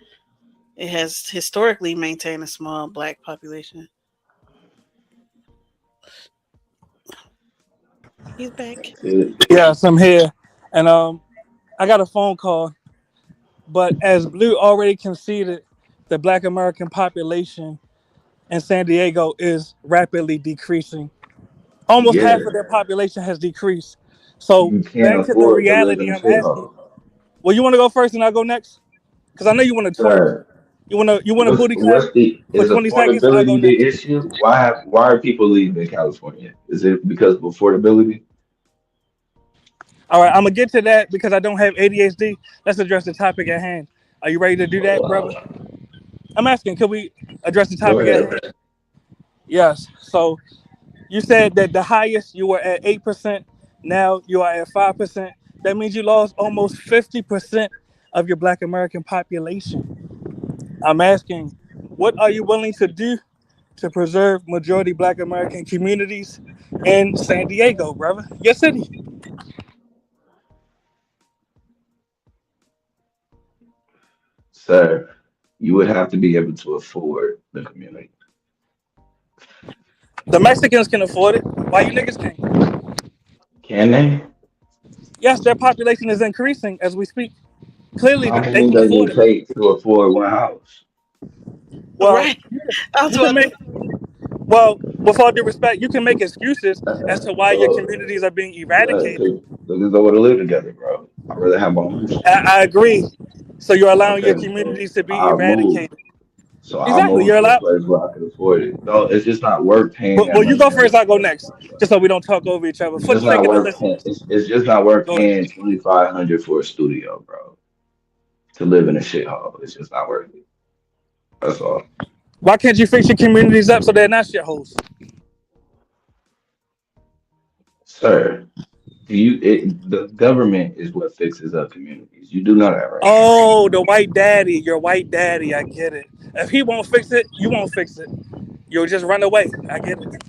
It has historically maintained a small black population. He's back. Yes, I'm here. And I got a phone call. But as Blue already conceded, the black American population in San Diego is rapidly decreasing. Almost Yeah, half of their population has decreased. So you can't back to the afford to live in reality a I'm asking. shithole. Well, you want to go first and I'll go next? Because I know you want to talk. Sir, You want a booty clap what's the for is 20 seconds? I'll go affordability the next. issue? Why are people leaving California? Is it because of affordability? All right, I'm gonna get to that because I don't have ADHD. Let's address the topic at hand. Are you ready to do that, brother? I'm asking, could we address the Go topic at ahead. hand? Yes. So you said that the highest you were at 8%, now you are at 5%. That means you lost almost 50% of your black American population. I'm asking, what are you willing to do to preserve majority black American communities in San Diego, brother? Your city. Sir, you would have to be able to afford the community. The Mexicans can afford it. Why you niggas can't? Can they? Yes, their population is increasing as we speak. Clearly, How they many can does afford it it. take to afford one house? Well, Right. I was you can about to. make well, with all due respect, you can make excuses as to why your So, communities are being yeah, eradicated. niggas don't want to live together, bro. I'd rather have my own shit. I agree. So you're allowing your Okay, so communities to be I'll move. eradicated. So I'll Exactly. move You're to a allowed. place where I can afford it. No, it's just not worth paying But that well, you much go rent. first. I'll go next, just so we don't talk over each other. It's For the just not sake of the worth paying. listeners, It's just not worth go ahead. paying 2,500 for a studio, bro, to live in a shithole. It's just not worth it. That's all. Why can't you fix your communities up so they're not shitholes? Sir, the government is what fixes up communities. You do know that, right? Oh, the white daddy, your white daddy. I get it. If he won't fix it, you won't fix it. You'll just run away. I get it.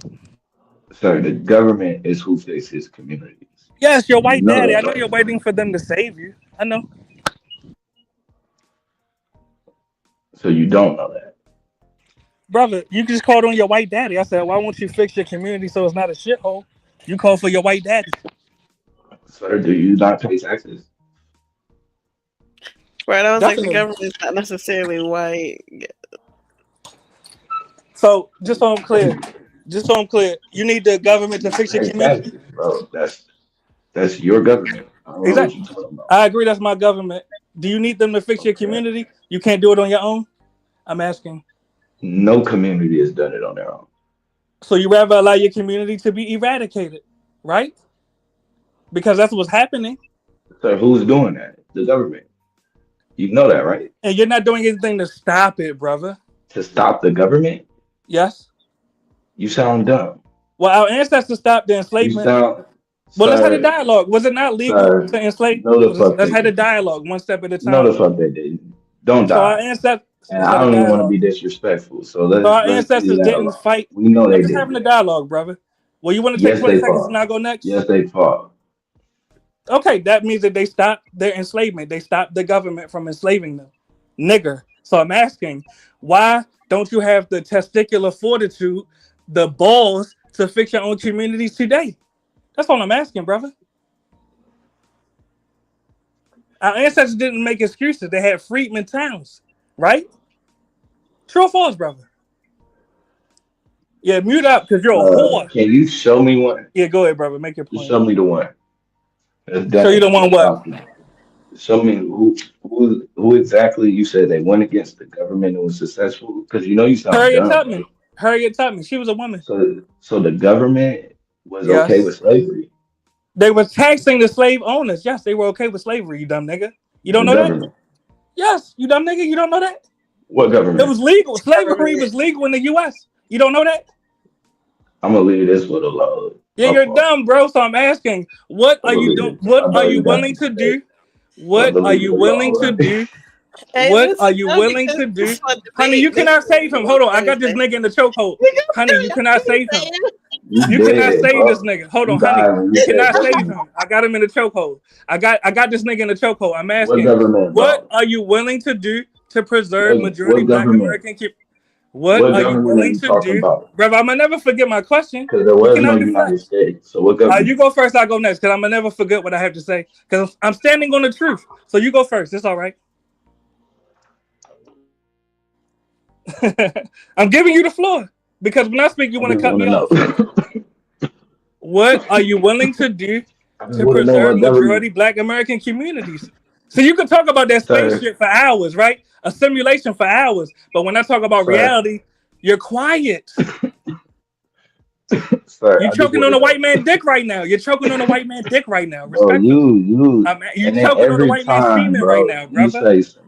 Sir, the government is who fixes communities. Yes, your You white know daddy. I that, know right? you're waiting for them to save you. I know. So you don't know that. Brother, you just called on your white daddy. I said, why won't you fix your community so it's not a shithole? You call for your white daddy. Sir, do you not pay taxes? Right. I was like, the Definitely. government's not necessarily white. So just so I'm clear, you need the government to You fix your pay community. taxes, bro. That's your government. I don't know what Exactly. you're talking about. I agree that's my government. Do you need them to fix your Okay. community? You can't do it on your own? I'm asking. No community has done it on their own. So you rather allow your community to be eradicated, right? Because that's what's happening. So who's doing that? The government. You know that, right? And you're not doing anything to stop it, brother. To stop the government? Yes? You sound dumb. Well, our ancestors stopped the You enslavement. sound, Well, let's have a sir, dialogue. Was it not legal sir. to enslave? No, the fuck Let's they have a didn't. dialogue, one step at a No, time. the fuck they didn't. Don't So our die. ancestors, And let's I have a don't even want to dialogue. be disrespectful. So So our let's leave ancestors that didn't alone. fight. We know I'm they just having a didn't. dialogue, brother. Well, you want to take Yes, 20 they seconds and fought. I'll go next? Yes, they fought. Okay, that means that they stopped their enslavement. They stopped the government from enslaving them. Nigger. So I'm asking, why don't you have the testicular fortitude, the balls to fix your own communities today? That's all I'm asking, brother. Our ancestors didn't make excuses. They had freedmen towns, right? True or false, brother? Yeah, mute up because you're a whore. Can you show me one? Yeah, go ahead, brother. Make your You point. show me the one. Show you the one what? Show me who exactly you said they went against the government and was successful. Because you know you sound Harriet dumb. Tubman. Right? Harriet Tubman. She was a woman. So the government was okay with slavery. They were taxing the slave owners. Yes, they were okay with slavery, you dumb nigga. You don't know that? Yes, you dumb nigga. You don't know that? What government? It was legal. Slavery was legal in the U.S. You don't know that? I'm gonna leave this for the Lord. Yeah, you're dumb, bro. So I'm asking, what are you doing? What are you willing to do? What are you willing to do? What are you willing to do? Honey, you cannot save him. Hold on, I got this nigga in the chokehold. Honey, you cannot save him. You cannot save this nigga. Hold on, honey. You cannot save him. I got him in the chokehold. I got this nigga in the chokehold. I'm asking, what are you willing to do to preserve majority Black American people? What are you willing to do? Brother, I'm gonna never forget my question. Because there was no United States. So what government? You go first, I'll go next, because I'm gonna never forget what I have to say. Because I'm standing on the truth. So you go first. It's all right. I'm giving you the floor. Because when I speak, you want to cut me off. What are you willing to do to preserve majority Black American communities? So you can talk about that spaceship for hours, right? A simulation for hours. But when I talk about reality, you're quiet. You're choking on a white man dick right now. You're choking on a white man dick right now. Bro, you're choking on a white man semen right now, brother. You say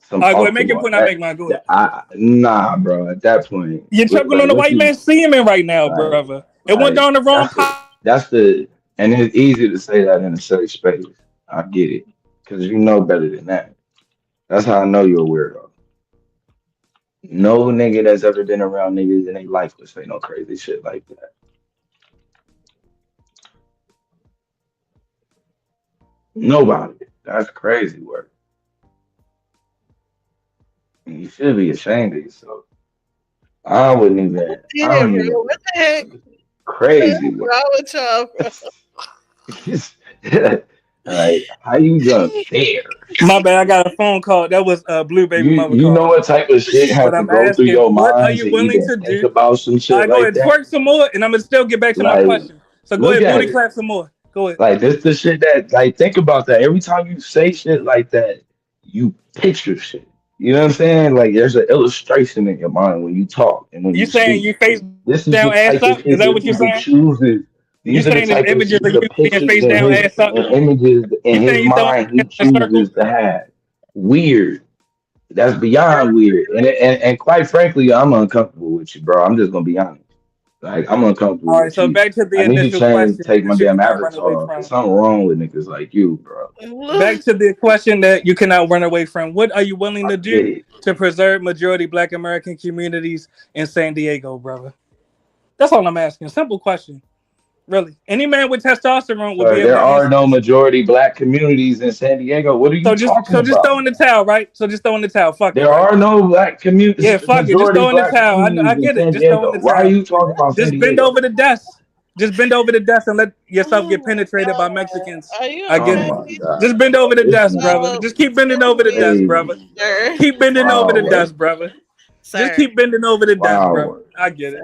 some all right, go ahead, make your point. I make mine. Go ahead. Nah, bro. At that point, you're choking on a white man semen right now, brother. It went down the wrong path. And it's easy to say that in a safe space. I get it. Because you know better than that. That's how I know you're a weirdo. No nigga that's ever been around niggas in their life would say no crazy shit like that. Nobody. That's crazy work. You should be ashamed of yourself. I wouldn't even. What the heck? Crazy. What's wrong with y'all? Like, how you gonna there? My bad, I got a phone call. That was Blue Baby Mama. You know what type of shit has to go through your mind? What are you willing to do? About some shit like go ahead, twerk some more, and I'm gonna still get back to my question. So go ahead, booty clap some more. Go ahead. Like this, the shit that, like, think about that. Every time you say shit like that, you picture shit. You know what I'm saying? Like, there's an illustration in your mind when you talk and when you saying speak. You face down ass up? Is that what you're saying? These you saying the images of you being face down ass up? Images in his mind he chooses to have. Weird. That's beyond weird. And quite frankly, I'm uncomfortable with you, bro. I'm just gonna be honest. Like, I'm uncomfortable. All right, so back to the initial question. Take my damn avatar. There's something wrong with niggas like you, bro. Back to the question that you cannot run away from. What are you willing to do to preserve majority Black American communities in San Diego, brother? That's all I'm asking. Simple question. Really, any man with testosterone would be able there are no majority Black communities in San Diego. What are you talking about? So just throw in the towel, right? So just throw in the towel. Fuck there are no Black communities. Yeah, fuck it. Just throw in the towel. I get it. Just throw in the towel. Why are you talking about Just San bend Diego? over the desk. Just bend over the desk and let yourself get penetrated by Mexicans. I get it. Just bend over the desk, brother. Just keep bending over the desk, brother. Keep bending over the desk, brother. Just keep bending over the desk, brother. I get it.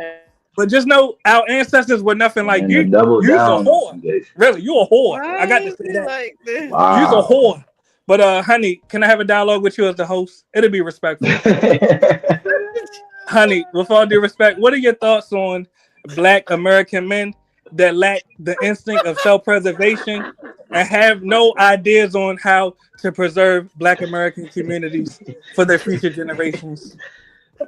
But just know our ancestors were nothing like you. You're a whore. Really, you a whore. I got to say that. Like this? Wow. You're a whore. But honey, can I have a dialogue with you as the host? It'll be respectful. Honey, with all due respect, what are your thoughts on Black American men that lack the instinct of self-preservation and have no ideas on how to preserve Black American communities for their future generations?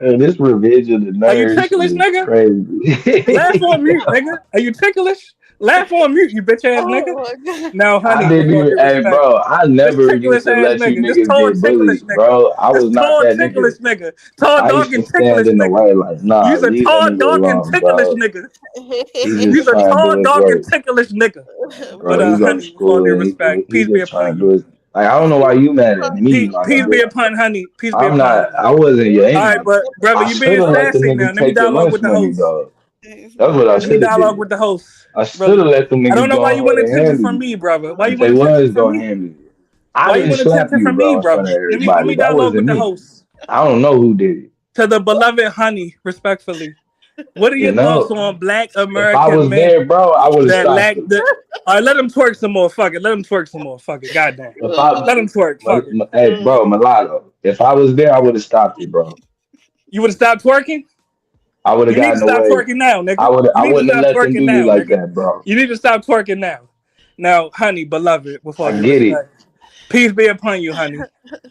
This revenge of the nerds. Are you ticklish, nigga? Crazy. Laugh on mute, nigga. Are you ticklish? Laugh on mute, you bitch ass nigga. Now, honey, I didn't even, hey, bro. I never used to let you niggas get bullied, bro. I was not that ticklish nigga. Tall, dark, and ticklish nigga. Like, nah, you's a tall, dark, and ticklish nigga. You's a tall, dark, and ticklish nigga. But honey, with all due respect, peace be upon you. Like, I don't know why you mad at me. Peace be upon honey. Peace be upon. I wasn't your enemy. All right, but brother, you being sassy now. Let me dialogue with the host. That's what I should have did. Dialogue with the host. I should have let them niggas. I don't know why you want attention from me, brother. Why you want attention from me? I Why you didn't want slap attention you, from me, bro, in bro? front of Let everybody. me That dialogue with wasn't the me. host. I don't know who did it. To the beloved Honey, respectfully, what are You your thoughts know, on Black if I American was men there, bro, I would have that stopped lack it. the? All right, let him twerk some more. Fuck it. Let him twerk some more. Fuck it. Goddamn. If I, Let him twerk. Fuck it. hey, bro, mulatto. If I was there, I would have stopped it, bro. You would have stopped twerking? I would have You need to gotten stop away. twerking now, nigga. You I need to wouldn't have stop let them twerking do me now, like nigga. that, bro. You need to stop twerking now. Now, honey, beloved, with all I due get it. respect, peace be upon you, honey.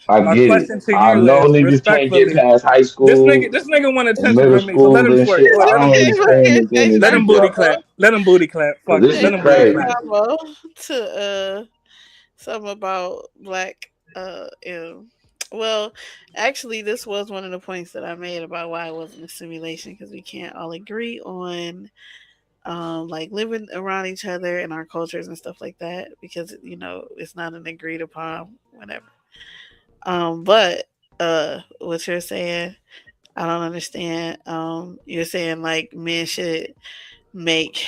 I My get it. question to I you know is, niggas can't get respectfully, past high school this nigga want and attention middle from me, so let school him and twerk. shit. Go I ahead, let him don't booty clap. understand this Let energy, him booty bro. clap. Let him booty clap. Cause Fuck it. this Let is him booty Hey, crazy. clap. Bravo to something about black well, actually this was one of the points that I made about why it wasn't a simulation because we can't all agree on like living around each other and our cultures and stuff like that because it's not an agreed upon whatever. But what you're saying, I don't understand. You're saying like men should make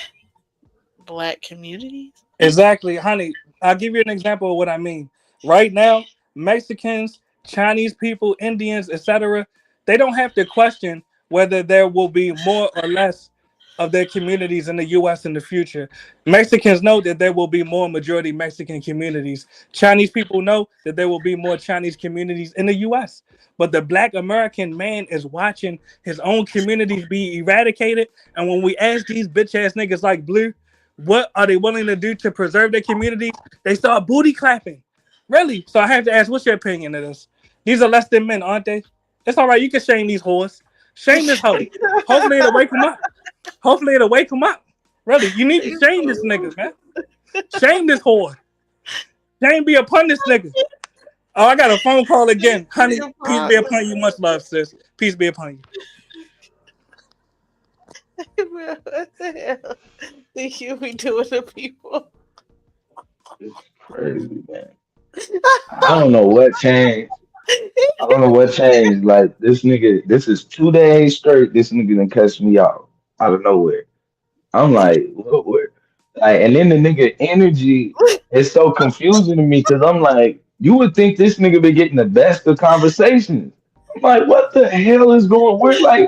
black communities. Exactly, honey. I'll give you an example of what I mean. Right now, Mexicans, Chinese people, Indians, etc., they don't have to question whether there will be more or less of their communities in the U.S. in the future. Mexicans know that there will be more majority Mexican communities. Chinese people know that there will be more Chinese communities in the U.S. But the Black American man is watching his own communities be eradicated. And when we ask these bitch ass niggas like Blue, what are they willing to do to preserve their communities? They start booty clapping. Really? So I have to ask, what's your opinion of this? These are less than men, aren't they? It's all right. You can shame these whores. Shame this hoe. Hopefully it'll wake them up. Hopefully it'll wake them up. Really, you need to shame this nigga, man. Shame this whore. Shame be upon this nigga. Oh, I got a phone call again. Honey, peace be upon you. Much love, sis. Peace be upon Bro, what the hell think you be doing to people? It's crazy, man. I don't know what changed. I don't know what changed. Like this nigga, this is 2 days straight. This nigga done cuss me out of nowhere. I'm like, what? Like, and then the nigga energy is so confusing to me because I'm like, you would think this nigga be getting the best of conversations. I'm like, what the hell is going? Where like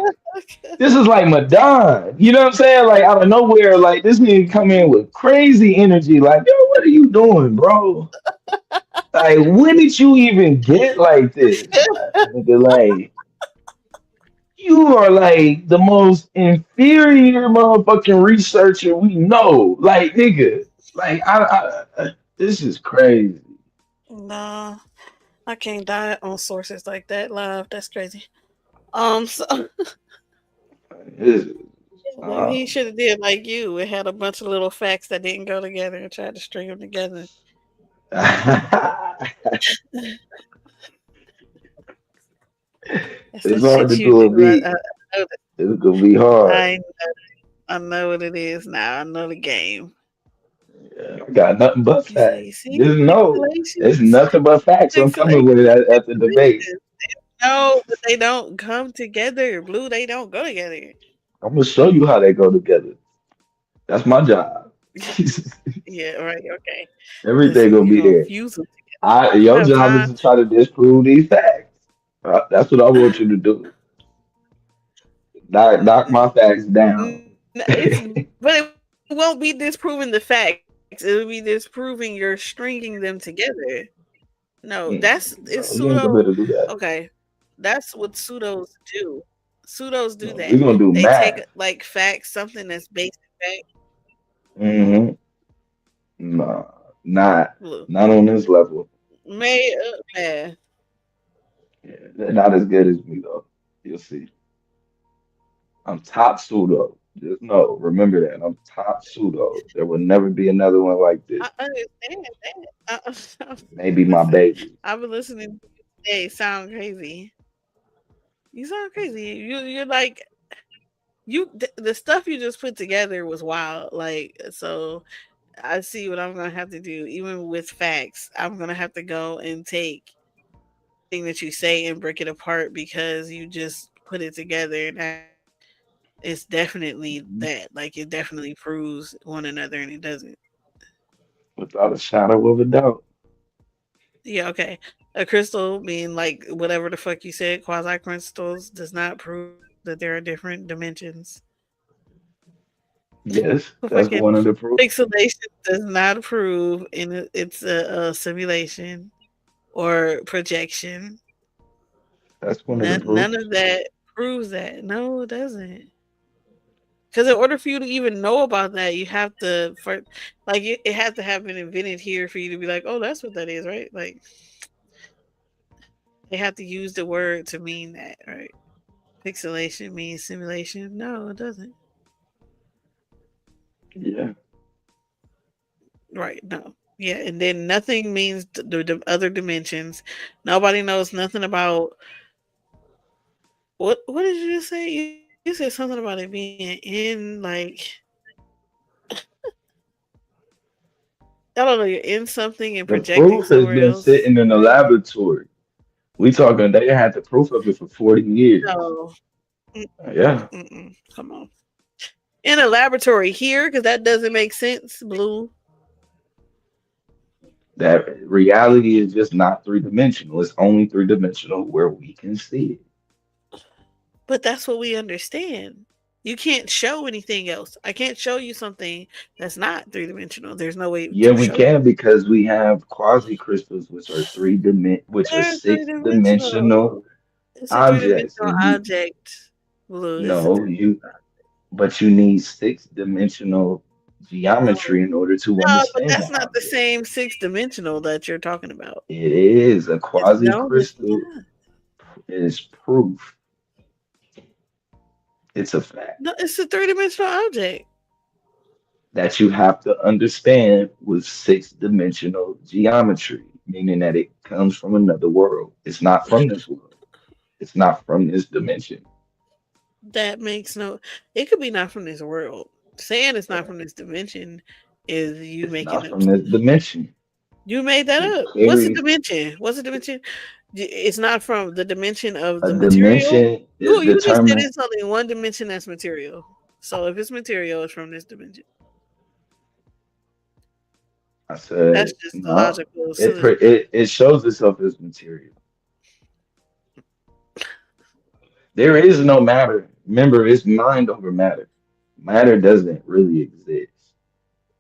this is like Madonna. You know what I'm saying? Like out of nowhere, like this nigga come in with crazy energy. Like, yo, what are you doing, bro? Like, when did you even get like this? Nigga, like, you are like the most inferior motherfucking researcher we know. Like, nigga, like, this is crazy. Nah, I can't die on sources like that live. That's crazy. So This is, maybe uh, he should have did like you. It had a bunch of little facts that didn't go together and tried to string them together. That's the it's hard to shit you do a do. beat. Know It's gonna be hard. I, I know what it is now. I know the game. Yeah, I got nothing but You say, facts. you see, Just know it's manipulations, nothing but facts I'm coming manipulations, with it at the debate. manipulations. No, but they don't come together. Blue, they don't go together. I'm gonna show you how they go together. That's my job. Yeah, right. Okay. Everything Listen, gonna you're be gonna there. fuse them. I don't Your have job is time. to try to disprove these facts. That's what I want you to do. Knock my facts down. It's but it won't be disproving the facts. It'll be disproving you're stringing them together. No, it's You ain't gonna be pseudo. able to do that. Okay, that's what pseudos do. Pseudos do No, we're that. gonna do They take math. like facts, something that's basic fact. Hmm. No, not Blue. not on this level. Made up math. Yeah, not as good as me though. You'll see. I'm top pseudo. Just know, remember that. I'm top pseudo. There will never be another one like this. I understand that. Maybe my Listen, baby. I've been listening to you today. Sound crazy. You sound crazy. You're like the stuff you just put together was wild. Like so, I see what I'm gonna have to do. Even with facts, I'm gonna have to go and take thing that you say and break it apart because you just put it together. And it's definitely that. Like it definitely proves one another, and it doesn't. Without a shadow of a doubt. Yeah, okay. A crystal being like whatever the fuck you said, quasi crystals does not prove that there are different dimensions. Yes, that's Fucking one of the proof. pixelation does not prove it's a simulation or projection. That's one of the None proofs. of that proves that. No, it doesn't. Because in order for you to even know about that, you have to like it has to have been invented here for you to be like, oh, that's what that is, right? Like they have to use the word to mean that, right? Pixelation means simulation. No, it doesn't. Yeah. Right? No. Yeah, and then nothing means the other dimensions. Nobody knows nothing about what did you just say? You said something about it being in like I don't know, you're in something and The projecting proof has somewhere been else. sitting in the laboratory. We talking they had the proof of it for 40 years. No. Yeah. Come on. In a laboratory here, because that doesn't make sense, Blue. That reality is just not three dimensional. It's only three dimensional where we can see it. But that's what we understand. You can't show anything else. I can't show you something that's not three dimensional. There's no way Yeah, to we show can because we have quasi crystals, which are they're three six dimensional dimensional. It's a three objects, dimensional and you object. Blue. It's a know three. you, but you need six dimensional No, geometry in order to no, but understand that's the not the object. same six dimensional that you're talking about. It is a quasi No, it's crystal not. is proof. It's a fact No, it's a three dimensional object. that you have to understand with six dimensional geometry, meaning that it comes from another world. It's not from this world. It's not from this dimension. That makes no. It could be not from this world. Saying it's not from this dimension is you It's making not up. from this dimension. You made that It's up. What's the very dimension? What's the dimension? It's not from the dimension of a the material. dimension is You just said determined. it's only one dimension that's material. So if it's material, it's from this dimension. I That's said just the no. logical It solution. pre- it it shows itself as material. There is no matter. Remember, it's mind over matter. Matter doesn't really exist.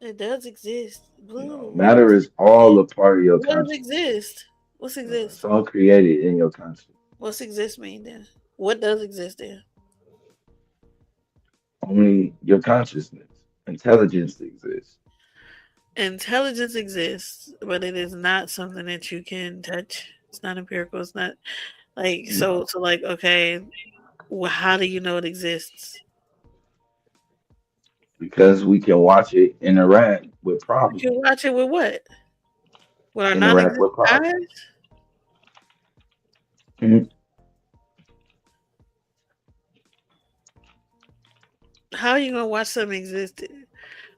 It does exist. No, Blue. What matter does is all exist? a part of your What does conscious. exist? What's It's exist? all created in your conscious. What's exist mean then? What does exist then? Only your consciousness, intelligence exists. Intelligence exists, but it is not something that you can touch. It's not empirical. It's not like so. No, So like, okay, well, how do you know it exists? because we can watch it interact with You can problems. watch it with what? With our Interact non-existent with problems. eyes? Mhm. How are you gonna watch something exist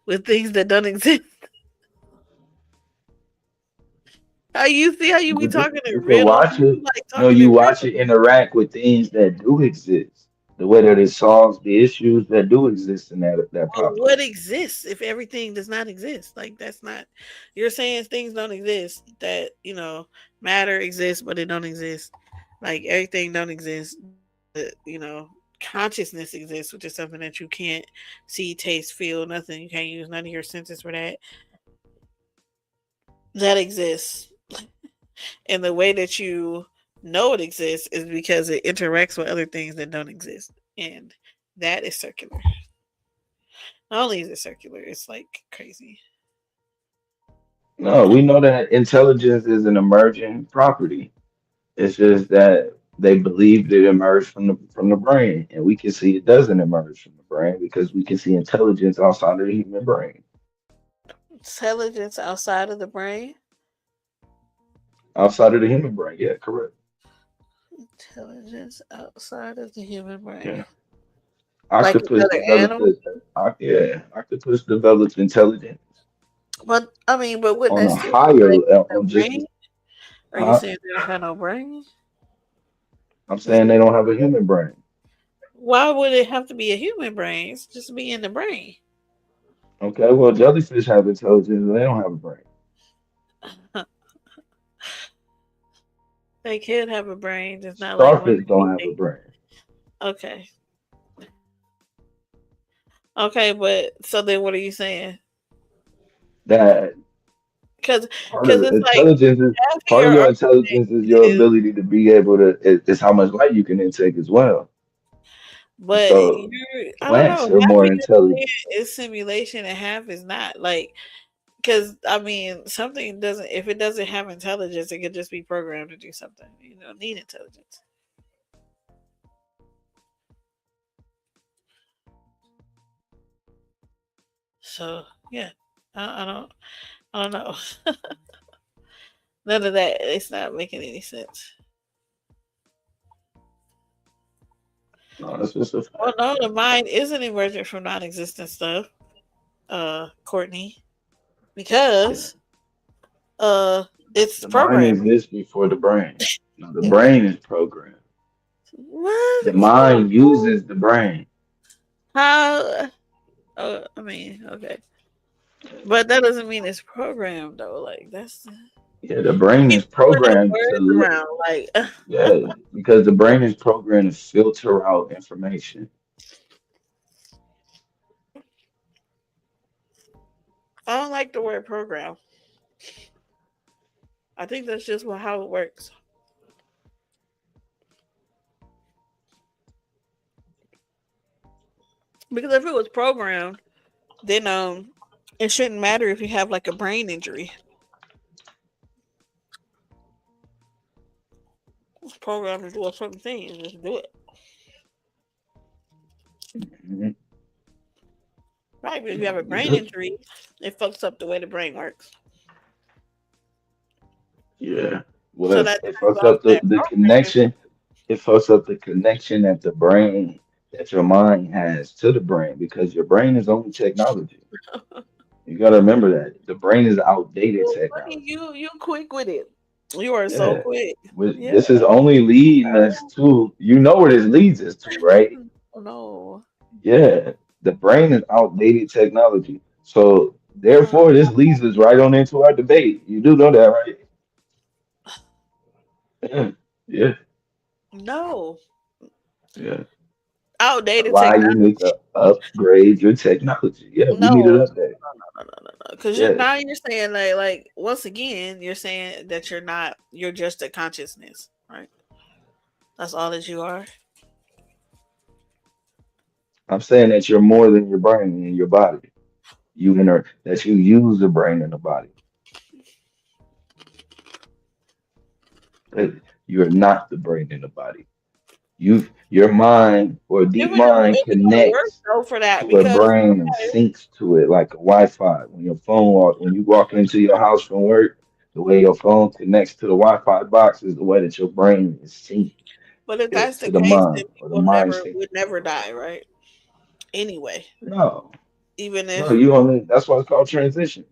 with things that don't exist? How you see how you be You can, talking in you can riddles? watch You it. like No, talking you in watch riddles. it interact with things that do exist. The way that it solves the issues that do exist in that Well, pop up. what exists if everything does not exist? Like that's not. You're saying things don't exist. That matter exists, but it don't exist. Like everything don't exist. Consciousness exists, which is something that you can't see, taste, feel, nothing. You can't use none of your senses for that. That exists, and the way that you know it exists is because it interacts with other things that don't exist, and that is circular. Not only is it circular, it's like crazy. No, we know that intelligence is an emerging property. It's just that they believed it emerged from the brain, and we can see it doesn't emerge from the brain because we can see intelligence outside of the human brain. Intelligence outside of the brain. Outside of the human brain, yeah, correct. Intelligence outside of the human Yeah. brain. Like Octopus another developed animal. it. Yeah, octopus developed intelligence But I mean, but wouldn't on that a still mean higher, they have no on just, brain? Are you huh? saying they don't have no brain? I'm That's saying they don't have a human brain. why would it have to be a human brain? It's just be in the brain. Okay, well, jellyfish have intelligence, and they don't have a brain. They could have a brain, just not like one Starfish that we don't have a think. brain. Okay. Okay, but so then what are you saying? That Because part of it's like intelligence is half of part of your your argument intelligence is your is, ability to be able to is how much light you can intake as well. but So you're, I don't know, plants are half of more your intelligent. shit is simulation and half is not. Like, because I mean, something doesn't, if it doesn't have intelligence, it could just be programmed to do something. You don't need intelligence. So, yeah, I don't know. None of that. It's not making any sense. No, that's just a Well, fact. no, the mind isn't emergent from non-existent stuff, Courtney, Yeah. because uh, it's The mind programmed. exists before the brain. No, the brain is programmed. The What? mind uses the brain. How? I mean, okay, but that doesn't mean it's programmed though. Like that's Yeah, the you brain keep is throwing them programmed to words look. around. Like Yeah, because the brain is programmed to filter out information. I don't like the word program. I think that's just how it works. Because if it was programmed, then it shouldn't matter if you have like a brain injury. It's programmed to do a certain thing and just do it. Mhm. Right, but if you have No, a you brain do. injury, it fucks up the way the brain works. Yeah. So Well, that it turns fucks off up that the programming. connection. It fucks up the connection that the brain, that your mind has to the brain because your brain is only technology. You got to remember that the brain is outdated Well, funny, technology. you quick with it. You are so Yeah. quick. Yeah. This is only leading us to, you know where this leads us to, right? Oh, no. Yeah. The brain is outdated technology. So Uh, therefore, this leads us right on into our debate. You do know that, right? Yeah. Yeah. no. Yeah. Outdated Why you technology. need to upgrade your technology. Yeah, we need No. to update. No. Because Yeah. now you're saying like once again you're saying that you're not. You're just a consciousness, right? That's all that you are. I'm saying that you're more than your brain and your body. That you use the brain and the body. That you're not the brain and the body. Your mind or deep mind It's gonna work connects though for that to a because brain and syncs to it like a Wi-Fi. When you walk into your house from work, the way your phone connects to the Wi-Fi box is the way that your brain is synced but if it that's the to the case, mind then or the people mind never sync. would never die, right? Anyway, No, even no, if you only that's why it's called transition.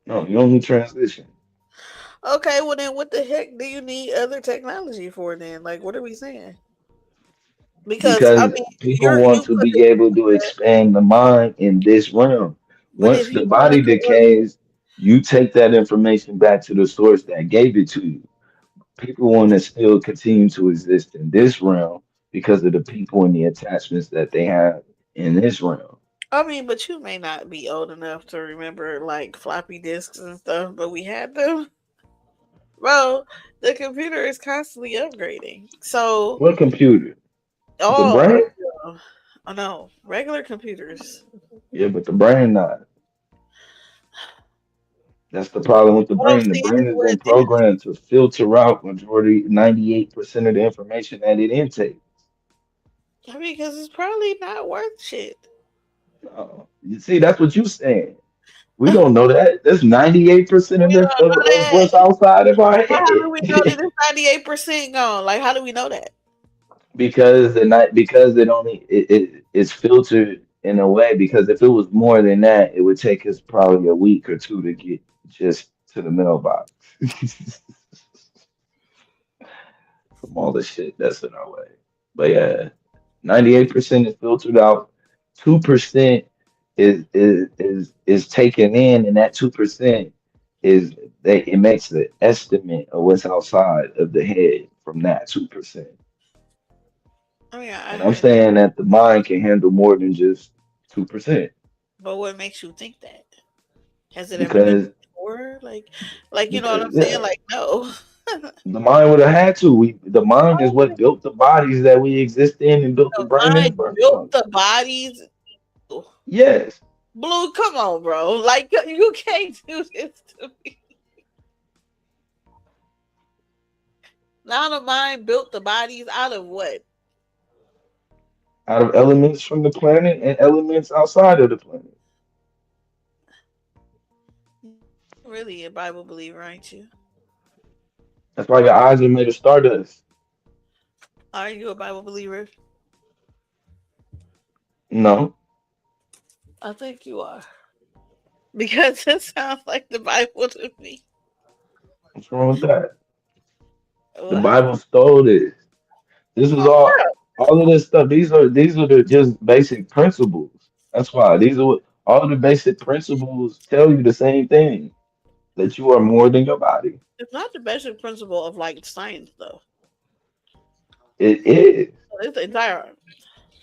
No, you only transition. okay, well then what the heck do you need other technology for then? Like what are we saying? Because I Because mean people you want to put be it able to expand the mind in this realm. but Once if the you want to body go decays, you take that information back to the source that gave it to you. People want to still continue to exist in this realm because of the people and the attachments that they have in this realm. I mean, but you may not be old enough to remember like floppy disks and stuff, but we had them. Bro, the computer is constantly upgrading. So, What computer? The oh, brain? oh no, regular computers. Yeah, but the brain not. That's the problem with the What I'm brain. The saying brain is has what been programmed to filter out majority 98% of the information that it intakes. I mean, because it's probably not worth shit. You see, that's what you saying. We don't know that. That's 98% We don't know of that. what's outside of our Well, how do head. we know that it's 98% gone? Like, how do we know that? Because it's filtered in a way, because if it was more than that, it would take us probably a week or two to get just to the mailbox from all the shit that's in our way. But yeah, 98% is filtered out. 2% is taken in, and that 2% is it makes the estimate of what's outside of the head from that 2%. Oh yeah, I And I'm heard that. saying that the mind can handle more than just 2%. But what makes you think that? Has it ever done Because it before? Like you know what because I'm saying? yeah, Like no. the mind would have had to. The mind is Oh, what built the bodies that we exist in and built the the brain in the mind first built place. the bodies. Yes. Blue, come on, bro. Like you can't do this to me. Now the mind built the bodies out of what? Out of elements from the planet and elements outside of the planet. Really a Bible believer, ain't you? That's why your eyes are made of stardust. Are you a Bible believer? No. I think you are. Because it sounds like the Bible to me. What's wrong with that? The What? Bible stole this. This is all of this stuff. These are the just basic principles. That's why these are what all of the basic principles tell you the same thing, that you are more than your body. It's not the basic principle of like science though. It is. It's the entire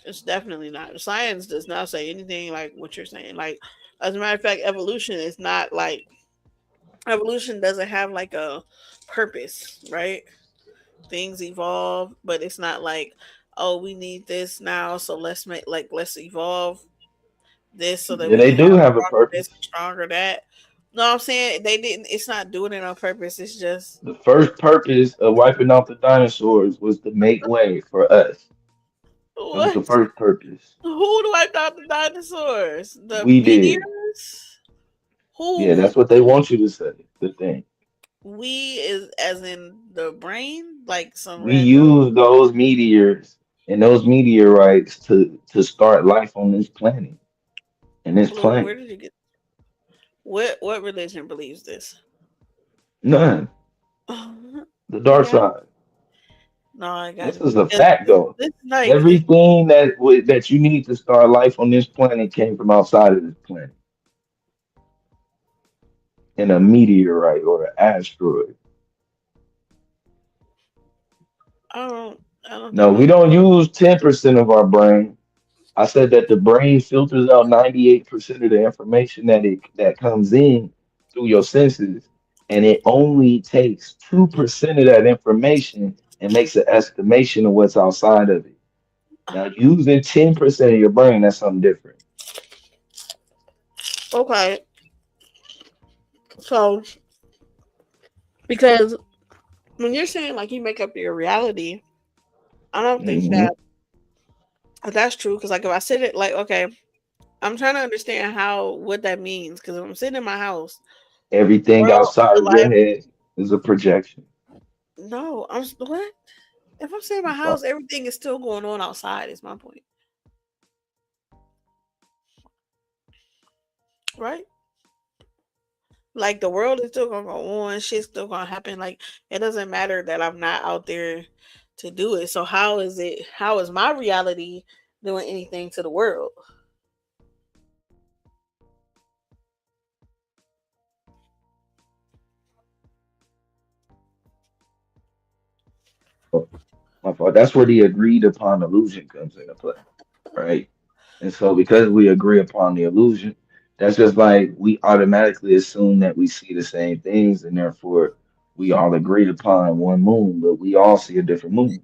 it's definitely not. Science does not say anything like what you're saying. Like as a matter of fact, evolution is not like evolution doesn't have like a purpose, right? Things evolve, but it's not like, oh, we need this now, so let's evolve this so that Yeah, we they can have do have a stronger this, purpose. stronger that. No, I'm saying they didn't. It's not doing it on purpose. It's just The first purpose of wiping out the dinosaurs was to make way for us. That was the what? first purpose. Who wiped out the dinosaurs? The We did. meteors? Yeah, Who? that's what they want you to say. The thing. We is as in the brain, like some We random. use those meteors and those meteorites to start life on this planet. And this Blue, where planet. did you get? What religion believes this? None. The You dark got side. no, I got This to is be a because fact, though. this is like Everything that you need to start life on this planet came from outside of this planet in a meteorite or an asteroid. I don't No, think we no. don't use 10% of our brain. I said that the brain filters out 98% of the information that comes in through your senses, and it only takes 2% of that information and makes an estimation of what's outside of it. Now, using 10% of your brain, that's something different. Okay, so because when you're saying like you make up your reality, I don't think Hmm. that that's true. Because like if I sit it like okay, I'm trying to understand how what that means. Because if I'm sitting in my house, the Everything world, outside the of your life. head is a projection. No, what? If I'm sitting in my house, everything is still going on outside. Is my point, right? Like the world is still gonna go on, shit's still gonna happen. Like it doesn't matter that I'm not out there to do it. So how is it? How is my reality doing anything to the world? My fault. That's where the agreed upon illusion comes into play, right? And so, because we agree upon the illusion, that's just like we automatically assume that we see the same things, and therefore we all agreed upon one moon, but we all see a different moon,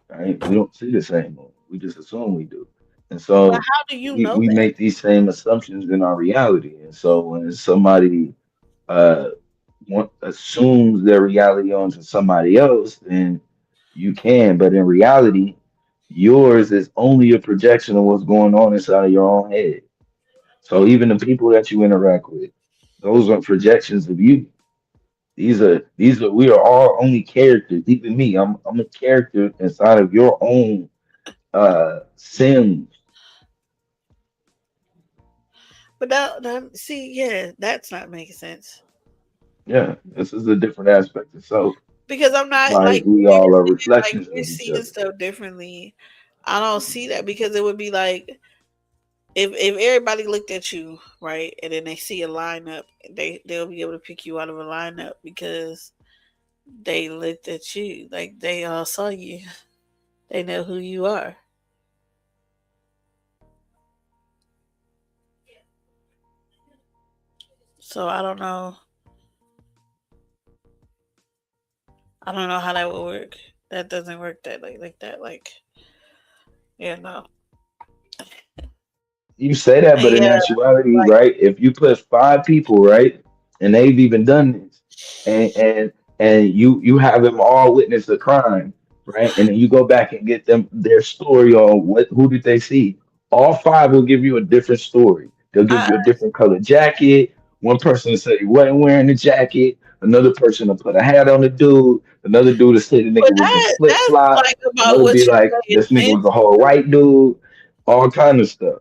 right? We don't see the same moon. We just assume we do. And But so how do you know we that? make these same assumptions in our reality. And so when somebody uh assumes their reality onto somebody else, then you can. But in reality, yours is only a projection of what's going on inside of your own head. So even the people that you interact with, those are projections of you. These are we are all only characters. Even me, I'm a character inside of your own sims. But see, yeah, that's not making sense. Yeah, this is a different aspect of self. Because I'm not Like like we you're all are saying, like reflections you're of each seeing other. stuff differently. I don't see that because it would be like if everybody looked at you, right, and then they see a lineup, they'll be able to pick you out of a lineup because they looked at you. Like they all saw you. They know who you are. So I don't know. I don't know how that would work. That doesn't work that like that. Like yeah, no. You say that, but in Yeah, actuality, like right? If you put five people, right, and they've even done this, and you have them all witness a crime, right, and then you go back and get them their story on what who did they see. All five will give you a different story. They'll give I you a different color jacket. One person will say he wasn't wearing the jacket. Another person will put a hat on the dude. Another dude will say the nigga but was in flip that's flops. like about Another be what you like pay this nigga was a whole attention white dude. All kind of stuff.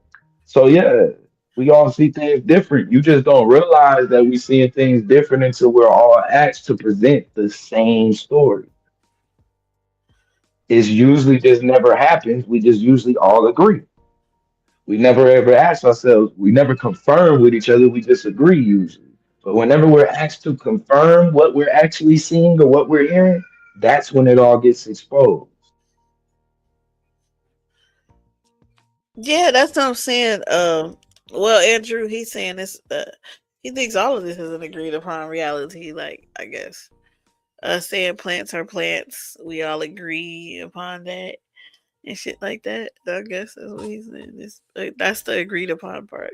So yeah, we all see things different. You just don't realize that we seeing things different until we're all asked to present the same story. It's usually just never happens. We just usually all agree. We never ever ask ourselves, we never confirm with each other, we just agree usually. But whenever we're asked to confirm what we're actually seeing or what we're hearing, that's when it all gets exposed. Yeah, that's what I'm saying. Well, Andrew, he's saying this. He thinks all of this is an agreed upon reality. Like, I guess, saying plants are plants, we all agree upon that and shit like that. I guess that's what he's saying. That's the agreed upon part.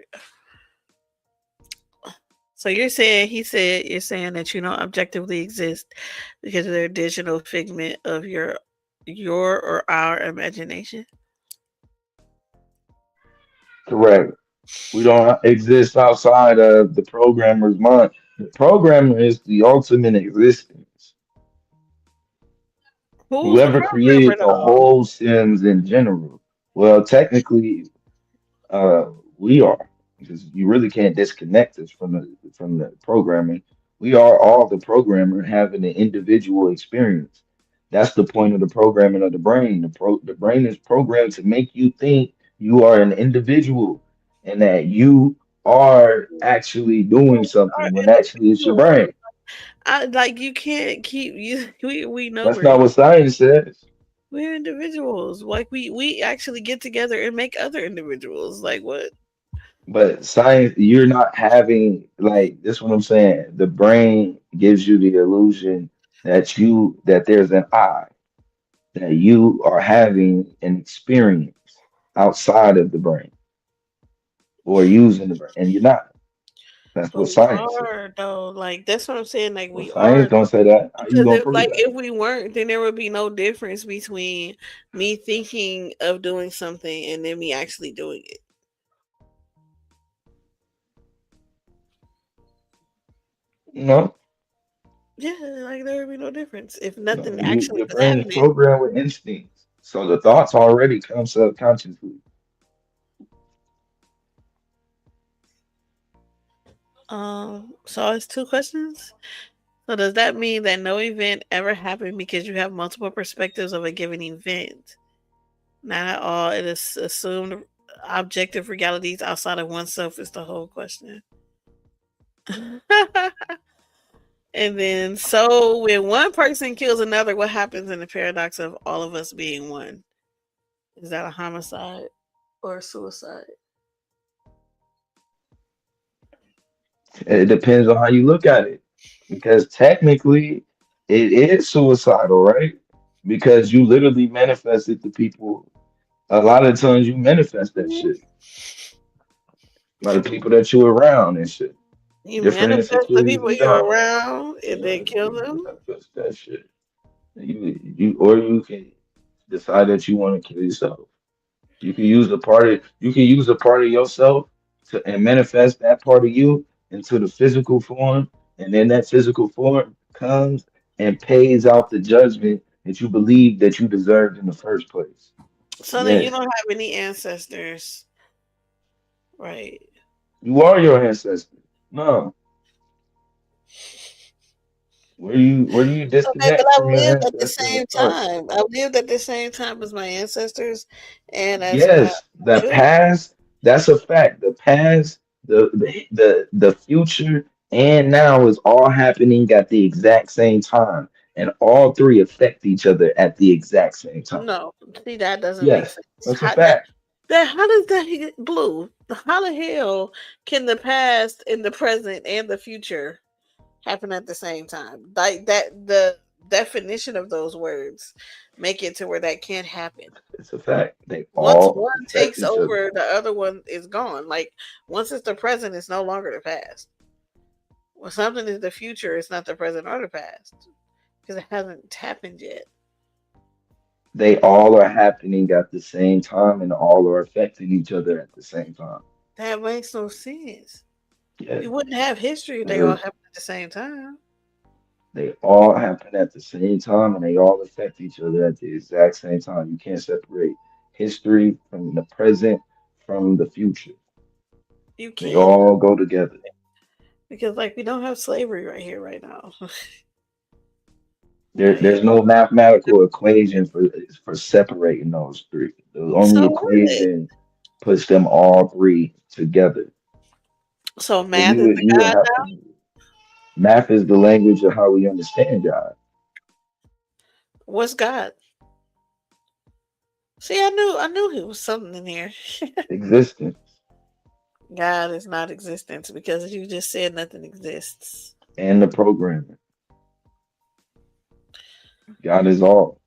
So you're saying he said you're saying that you don't objectively exist because they're a digital figment of your or our imagination. Correct. We don't exist outside of the programmer's mind. The programmer is the ultimate existence. Who's the Whoever programmer created the though? whole Sims in general. Well, technically, we are because you really can't disconnect us from the programming. We are all the programmer having an individual experience. That's the point of the programming of the brain. The brain is programmed to make you think you are an individual and that you are actually doing Our something when actually it's your individual. brain. I like you can't keep you. We know That's not what science says. we're individuals. Like we actually get together and make other individuals. Like what? But science, you're not having like this. What I'm saying, the brain gives you the illusion that there's an I, that you are having an experience outside of the brain or using the brain, and you're not. That's But what we science says. are though. Like that's what I'm saying. Like Well, we science are don't say that. How you because gonna if prove like that? if we weren't, then there would be no difference between me thinking of doing something and then me actually doing it. No, Yeah, like there would be no difference if no. nothing You, actually your was brain is happening. programmed with instincts, so the thoughts already come subconsciously. So it's two questions. So does that mean that no event ever happened because you have multiple perspectives of a given event? Not at all. It is assumed objective realities outside of oneself is the whole question. And then, so when one person kills another, what happens in the paradox of all of us being one? Is that a homicide or a suicide? It depends on how you look at it, because technically, it is suicidal, right? Because you literally manifested the people. A lot of times, you manifest that shit, like the people that you're around and shit. You Different manifest the insecurities people and you're jobs. around and Yeah, then kill you them. manifest that shit. Or you can decide that you want to kill yourself. You can use a part of yourself to and manifest that part of you into the physical form, and then that physical form comes and pays out the judgment that you believe that you deserved in the first place. So then you Yes, don't have any ancestors, right? you are your ancestor. No, where do you Okay, but disconnect I've from your lived at the ancestor and same start? time. I've lived at the same time as my ancestors and as my Yes, the children. past. That's a fact. The past, the future, and now is all happening at the exact same time, and all three affect each other at the exact same time. No, see that doesn't make Yes, sense. that's a How that fact. that how does that get blue? How the hell can the past and the present and the future happen at the same time? Like that, the definition of those words make it to where that can't happen. It's a fact. They Once all one affect takes each other. over, the other one is gone. Like once it's the present, it's no longer the past. When something is the future, it's not the present or the past because it hasn't happened yet. They all are happening at the same time, and all are affecting each other at the same time. That makes no sense. Yeah, We wouldn't have history if they all because happened at the same time. they all happen at the same time, and they all affect each other at the exact same time. You can't separate history from the present from the future. You They can't all go together. because like we don't have slavery right here right now. There's Like no mathematical equation for separating those three. The only so what is it? equation puts them all three together. So So math is the you would god have now. to. Math is the language of how we understand God, What's God? See, I knew he was something in here. existence, God is not existence because you just said nothing exists. and the programming. God is all.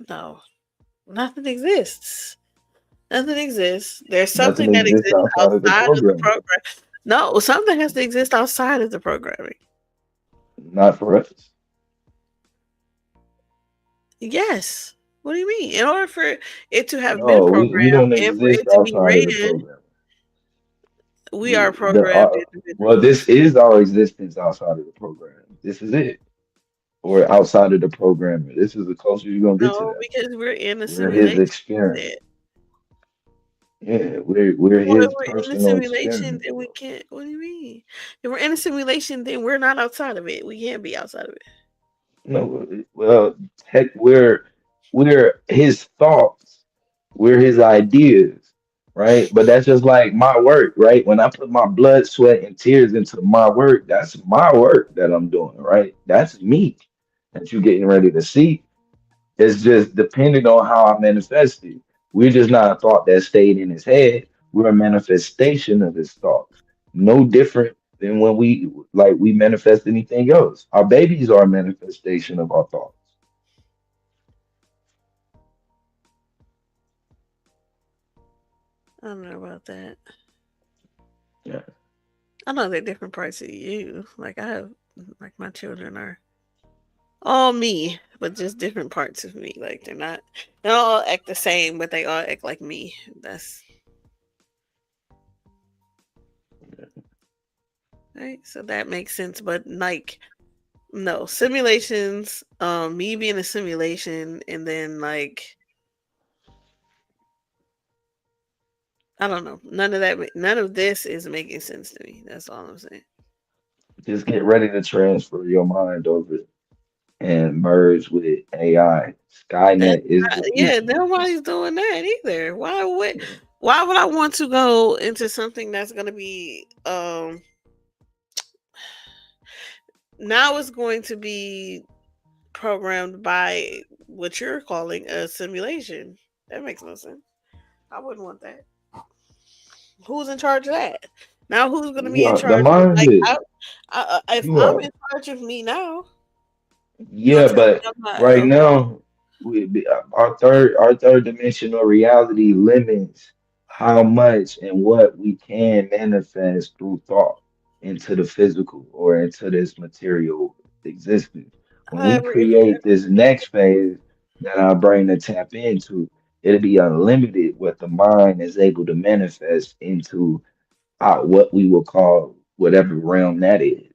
No, nothing exists. Nothing exists. There's Nothing something that exists exists outside of the outside of the programming. program. No, something has to exist outside of the programming. Not for us. Yes. What do you mean? In order for it to have been No, we programmed don't and for exist it to be outside of the read, programming. we We are the programmed well, individuals. this is our existence outside of the program. This is it. Or outside of the programmer. This is the closest you're gonna get to No, that. because we're in a We're his simulation. You experiment. said. Yeah, we're Well, if his we're in a personal simulation, experiment. then we can't. What do you mean? If we're in a simulation, then we're not outside of it. We can't be outside of it. No, well, heck, we're his thoughts, we're his ideas, right? But that's just like my work, right? When I put my blood, sweat, and tears into my work, that's my work that I'm doing, right? That's me that you getting ready to see. It's just depending on how I manifest it. We're just not a thought that stayed in his head. We're a manifestation of his thoughts. No different than when we manifest anything else. Our babies are a manifestation of our thoughts. I don't know about that. Yeah. I know they're different parts of you. Like I have, like my children are all me, but just different parts of me. Like they're not, they don't all act the same, but they all act like me. That's right. So that makes sense. But like, no simulations. Me being a simulation, and then like I don't know. None of that. None of this is making sense to me. That's all I'm saying. Just get ready to transfer your mind over and merge with AI. That's Skynet is not, the yeah, future. nobody's doing that either. Why would I want to go into something that's going to be now it's going to be programmed by what you're calling a simulation? That makes no sense. I wouldn't want that. Who's in charge of that? Now who's going to be You in are the charge of mind like is. if You I'm are. in charge of me now, you going Yeah, to tell me but I'm not right okay? now, our third dimensional reality limits how much and what we can manifest through thought into the physical or into this material existence. When we However, if you're create this next phase that our brain to tap into, it'll be unlimited what the mind is able to manifest into what we will call whatever realm that is.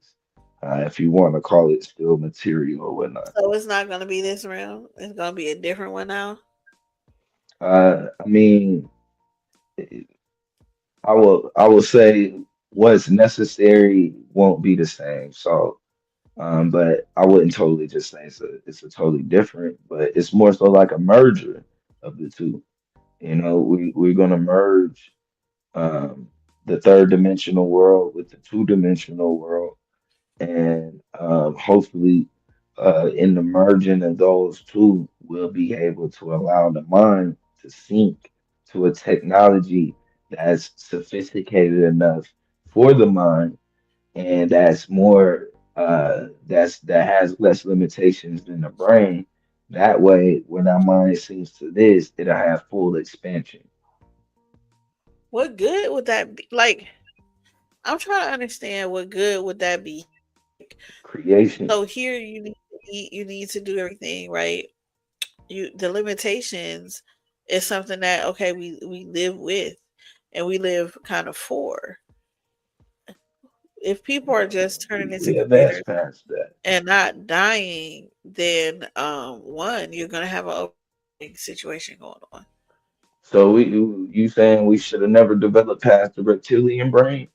If you want to call it still material or whatnot. so it's not going to be this round. It's going to be a different one now. I mean, I will say what's necessary won't be the same. So, but I wouldn't totally just say it's a totally different, but it's more so like a merger of the two. We're gonna merge um, the third dimensional world with the two dimensional world, and hopefully, in the merging of those two, we'll be able to allow the mind to sync to a technology that's sophisticated enough for the mind, and that's more that has less limitations than the brain. That way, when our mind sinks to this, it'll have full expansion. What good would that be? Like, I'm trying to understand what good would that be. Creation. So here you need to eat, you need to do everything, right? You the limitations is something that okay, we live with and we live kind of for. If people are just turning into We advance computers past that. and not dying, then one, you're gonna have a situation going on. So you saying we should have never developed past the reptilian brain?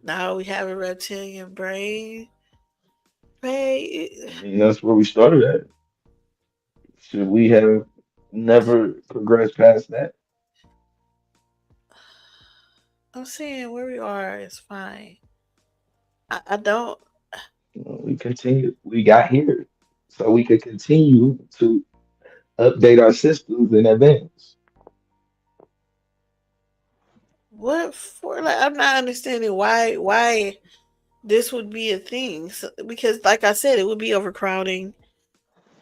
Now we have a reptilian brain, right? I mean, that's where we started at. Should we have never progressed past that? I'm saying where we are is fine. I don't. We continued. We got here, so we could continue to update our systems in advance. What for? Like, I'm not understanding why this would be a thing. So, because, like I said, it would be overcrowding.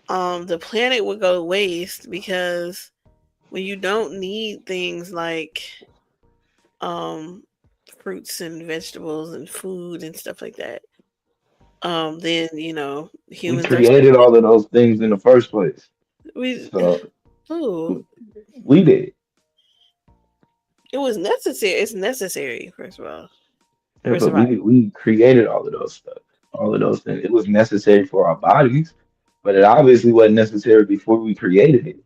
The planet would go to waste because when you don't need things like um fruits and vegetables and food and stuff like that, then We humans are created all of those things in the first place, we. so Ooh, we did. it was necessary. It's necessary, first of all, Yeah, for but survival. we created all of those stuff, all of those things. It was necessary for our bodies, but it obviously wasn't necessary before we created it.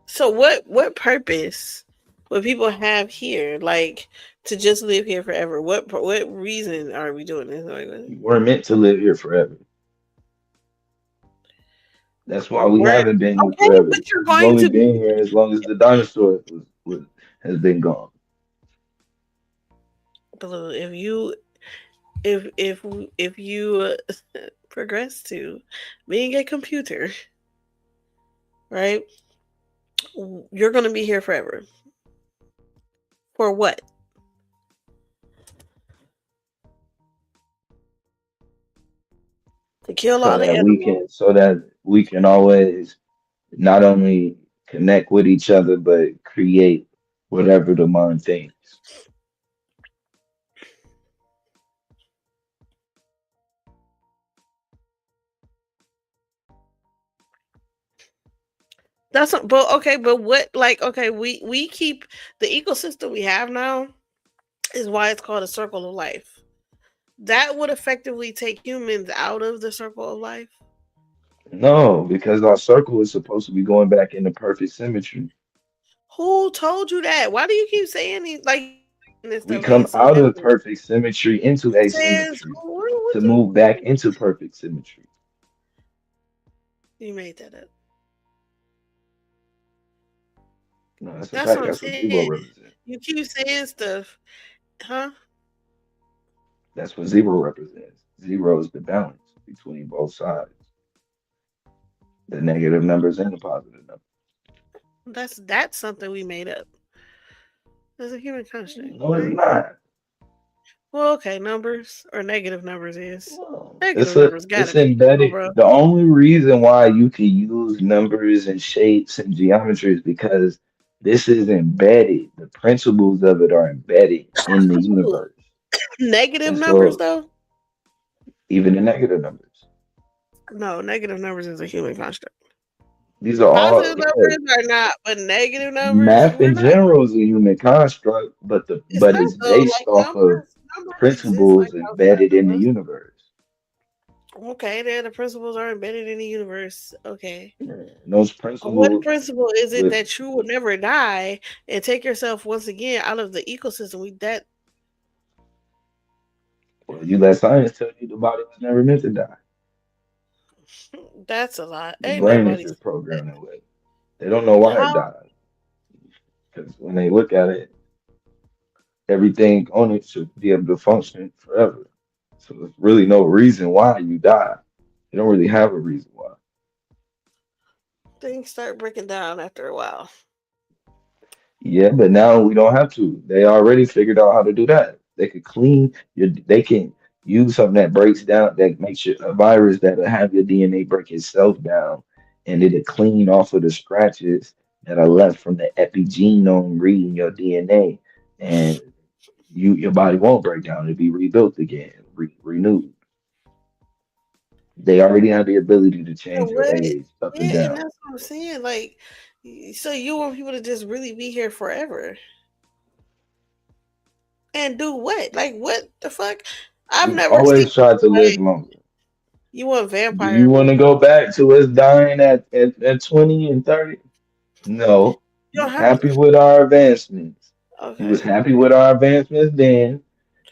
So what purpose would people have here? Like to just live here forever? What reason are we doing this? Like, We weren't meant to live here forever. That's why we we're haven't been here okay, forever. but you're We've going only to been here as long as the dinosaurs has been gone. Blue. If you progress to being a computer, right? You're going to be here forever. For what? To kill all the animals. So that we can always not only connect with each other but create whatever the mind thinks. That's not, but okay, but what like okay, we keep the ecosystem we have now is why it's called a circle of life. That would effectively take humans out of the circle of life. No, because our circle is supposed to be going back into perfect symmetry. Who told you that? Why do you keep saying like this We stuff like come it's so out of evident? perfect symmetry into Who says asymmetry what to move back you into perfect symmetry. you made that up? No, that's a That's fact. what I'm That's what zero saying. represents. You keep saying stuff, huh? That's what zero represents. Zero is the balance between both sides, the negative numbers and the positive numbers. That's something we made up. That's a human construct, No, it's right? not. Well, okay, numbers or negative numbers is No. negative numbers. Got It's to be. Come on, embedded. bro. The only reason why you can use numbers and shapes and geometry is because this is embedded. The principles of it are embedded in the Ooh, universe. negative And numbers so though. even the negative numbers. No, negative numbers is a human construct. These are all, Positive yeah, numbers are not, but negative numbers math we're in not. general is a human construct, It's but not it's though. based Like off of numbers exist like principles outside embedded in of the us. universe. Okay, there the principles are embedded in the universe. Okay. And those What principles principle is it with that you will never die and take yourself once again out of the ecosystem? We that well, you let science tell you the body was never meant to die. that's a lot. The Ain't brain is nobody just said that. programmed that way. They don't know why it How? died because when they look at it, everything on it should be able to function forever. So there's really no reason why you die. You don't really have a reason why. Things start breaking down after a while. Yeah, but now we don't have to. They already figured out how to do that. They could clean your. They can use something that breaks down, that makes your a virus that'll have your DNA break itself down, and it'll clean off of the scratches that are left from the epigenome reading your DNA, and your body won't break down. It'll be rebuilt again, renewed. They already have the ability to And change your what? age up and Yeah, and down. that's what I'm saying. Like, so you want people to just really be here forever and do what? Like, what the fuck? I've We've never seen always tried to live like longer. you want Do you vampire want meat. to go back to us dying at 20 and 30? No. You You don't have to. happy with our advancements. You was Okay. happy with our advancements then,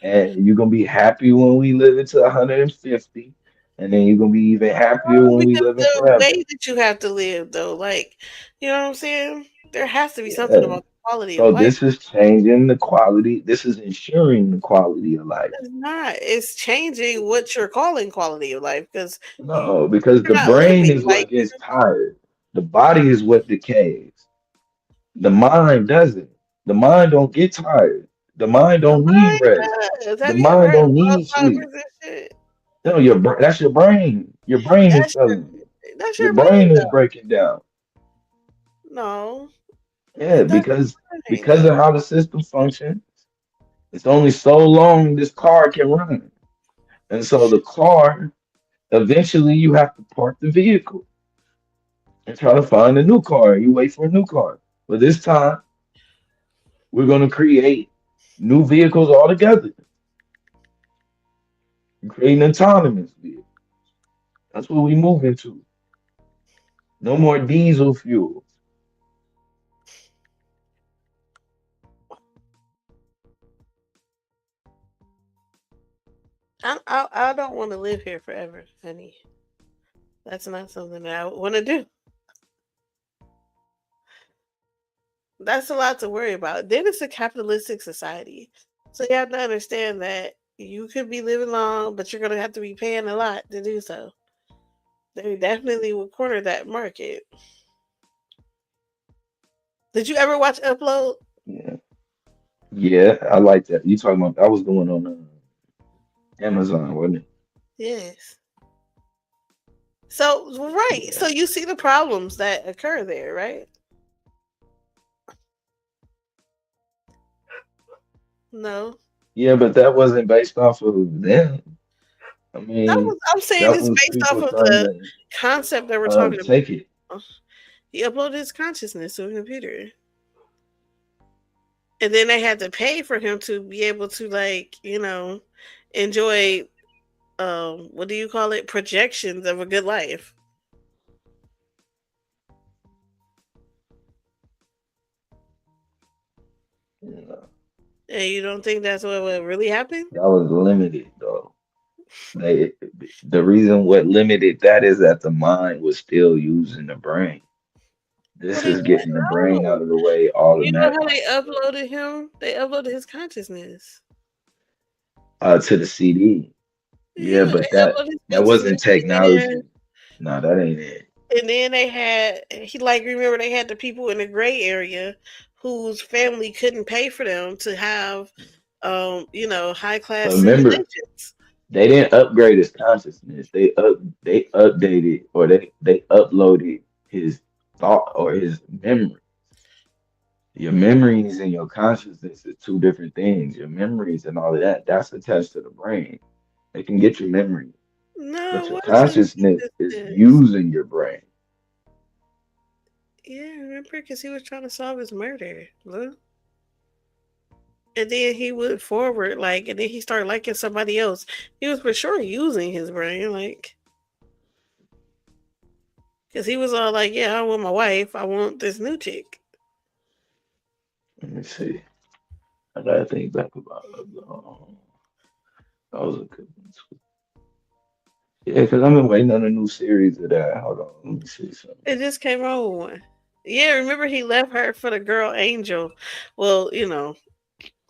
and you're gonna be happy when we live into 150, and then you're gonna be even happier when we Because live in the way forever. that you have to live, though, like, you know what I'm saying? There has to be something Yeah. about the quality of So life. this is changing the quality. This is ensuring the quality of life. It's not. It's changing what you're calling quality of life because you're No, because the not brain living is like what gets tired. The body is what decays. The mind doesn't. The mind don't get tired. The mind the don't need mind rest. does. The Have you ever mind heard of don't need sleep. Alzheimer's and shit? No, that's your brain. Your brain is That's telling you. that's Your your brain, brain is though. breaking down. No, Yeah, that's your brain, because of though. how the system functions, it's only so long this car can run. And so the car, eventually you have to park the vehicle and try to find a new car. You wait for a new car. But this time we're gonna create new vehicles altogether. Creating autonomous vehicles. That's what we move into. No more diesel fuel. I don't want to live here forever, honey. That's not something that I want to do. That's a lot to worry about. Then it's a capitalistic society. So you have to understand that you could be living long, but you're going to have to be paying a lot to do so. They definitely will corner that market. Did you ever watch Upload? Yeah, yeah, I like that. You talking about? I was doing on Amazon, wasn't it? Yes. So, right. Yeah, So you see the problems that occur there, right? No. yeah, but that wasn't based off of them. I mean, I'm saying that it's was based off people of trying the to concept that we're talking take it. about. He uploaded his consciousness to a computer. And then they had to pay for him to be able to, like, enjoy what do you call it? Projections of a good life. You know, And you don't think that's what really happened? that was limited though. They, the reason what limited that is that the mind was still using the brain. But This it is getting the brain out no. of the way You know how automatically they uploaded him? They uploaded his consciousness. to the CD. Yeah, Yeah, but they uploaded his that wasn't consciousness, technology. No, that ain't it. and then they had he like remember they had the people in the gray area whose family couldn't pay for them to have high But class remember, simulations. they didn't upgrade his consciousness. They updated or they uploaded his thought or his memory. Your memories and your consciousness is two different things. Your memories and all of that, that's attached to the brain. They can get your memory, No, but your what is consciousness is this? using your brain. Yeah, remember because he was trying to solve his murder. Look. And then he went forward, like, and then he started liking somebody else. He was for sure using his brain, like, because he was all like, "Yeah, I want my wife. I want this new chick." Let me see. I gotta think back about that was a good one too. Yeah, because I've been waiting on a new series of that. Hold on, let me see something. It just came out with one. Yeah, remember he left her for the girl Angel. Well,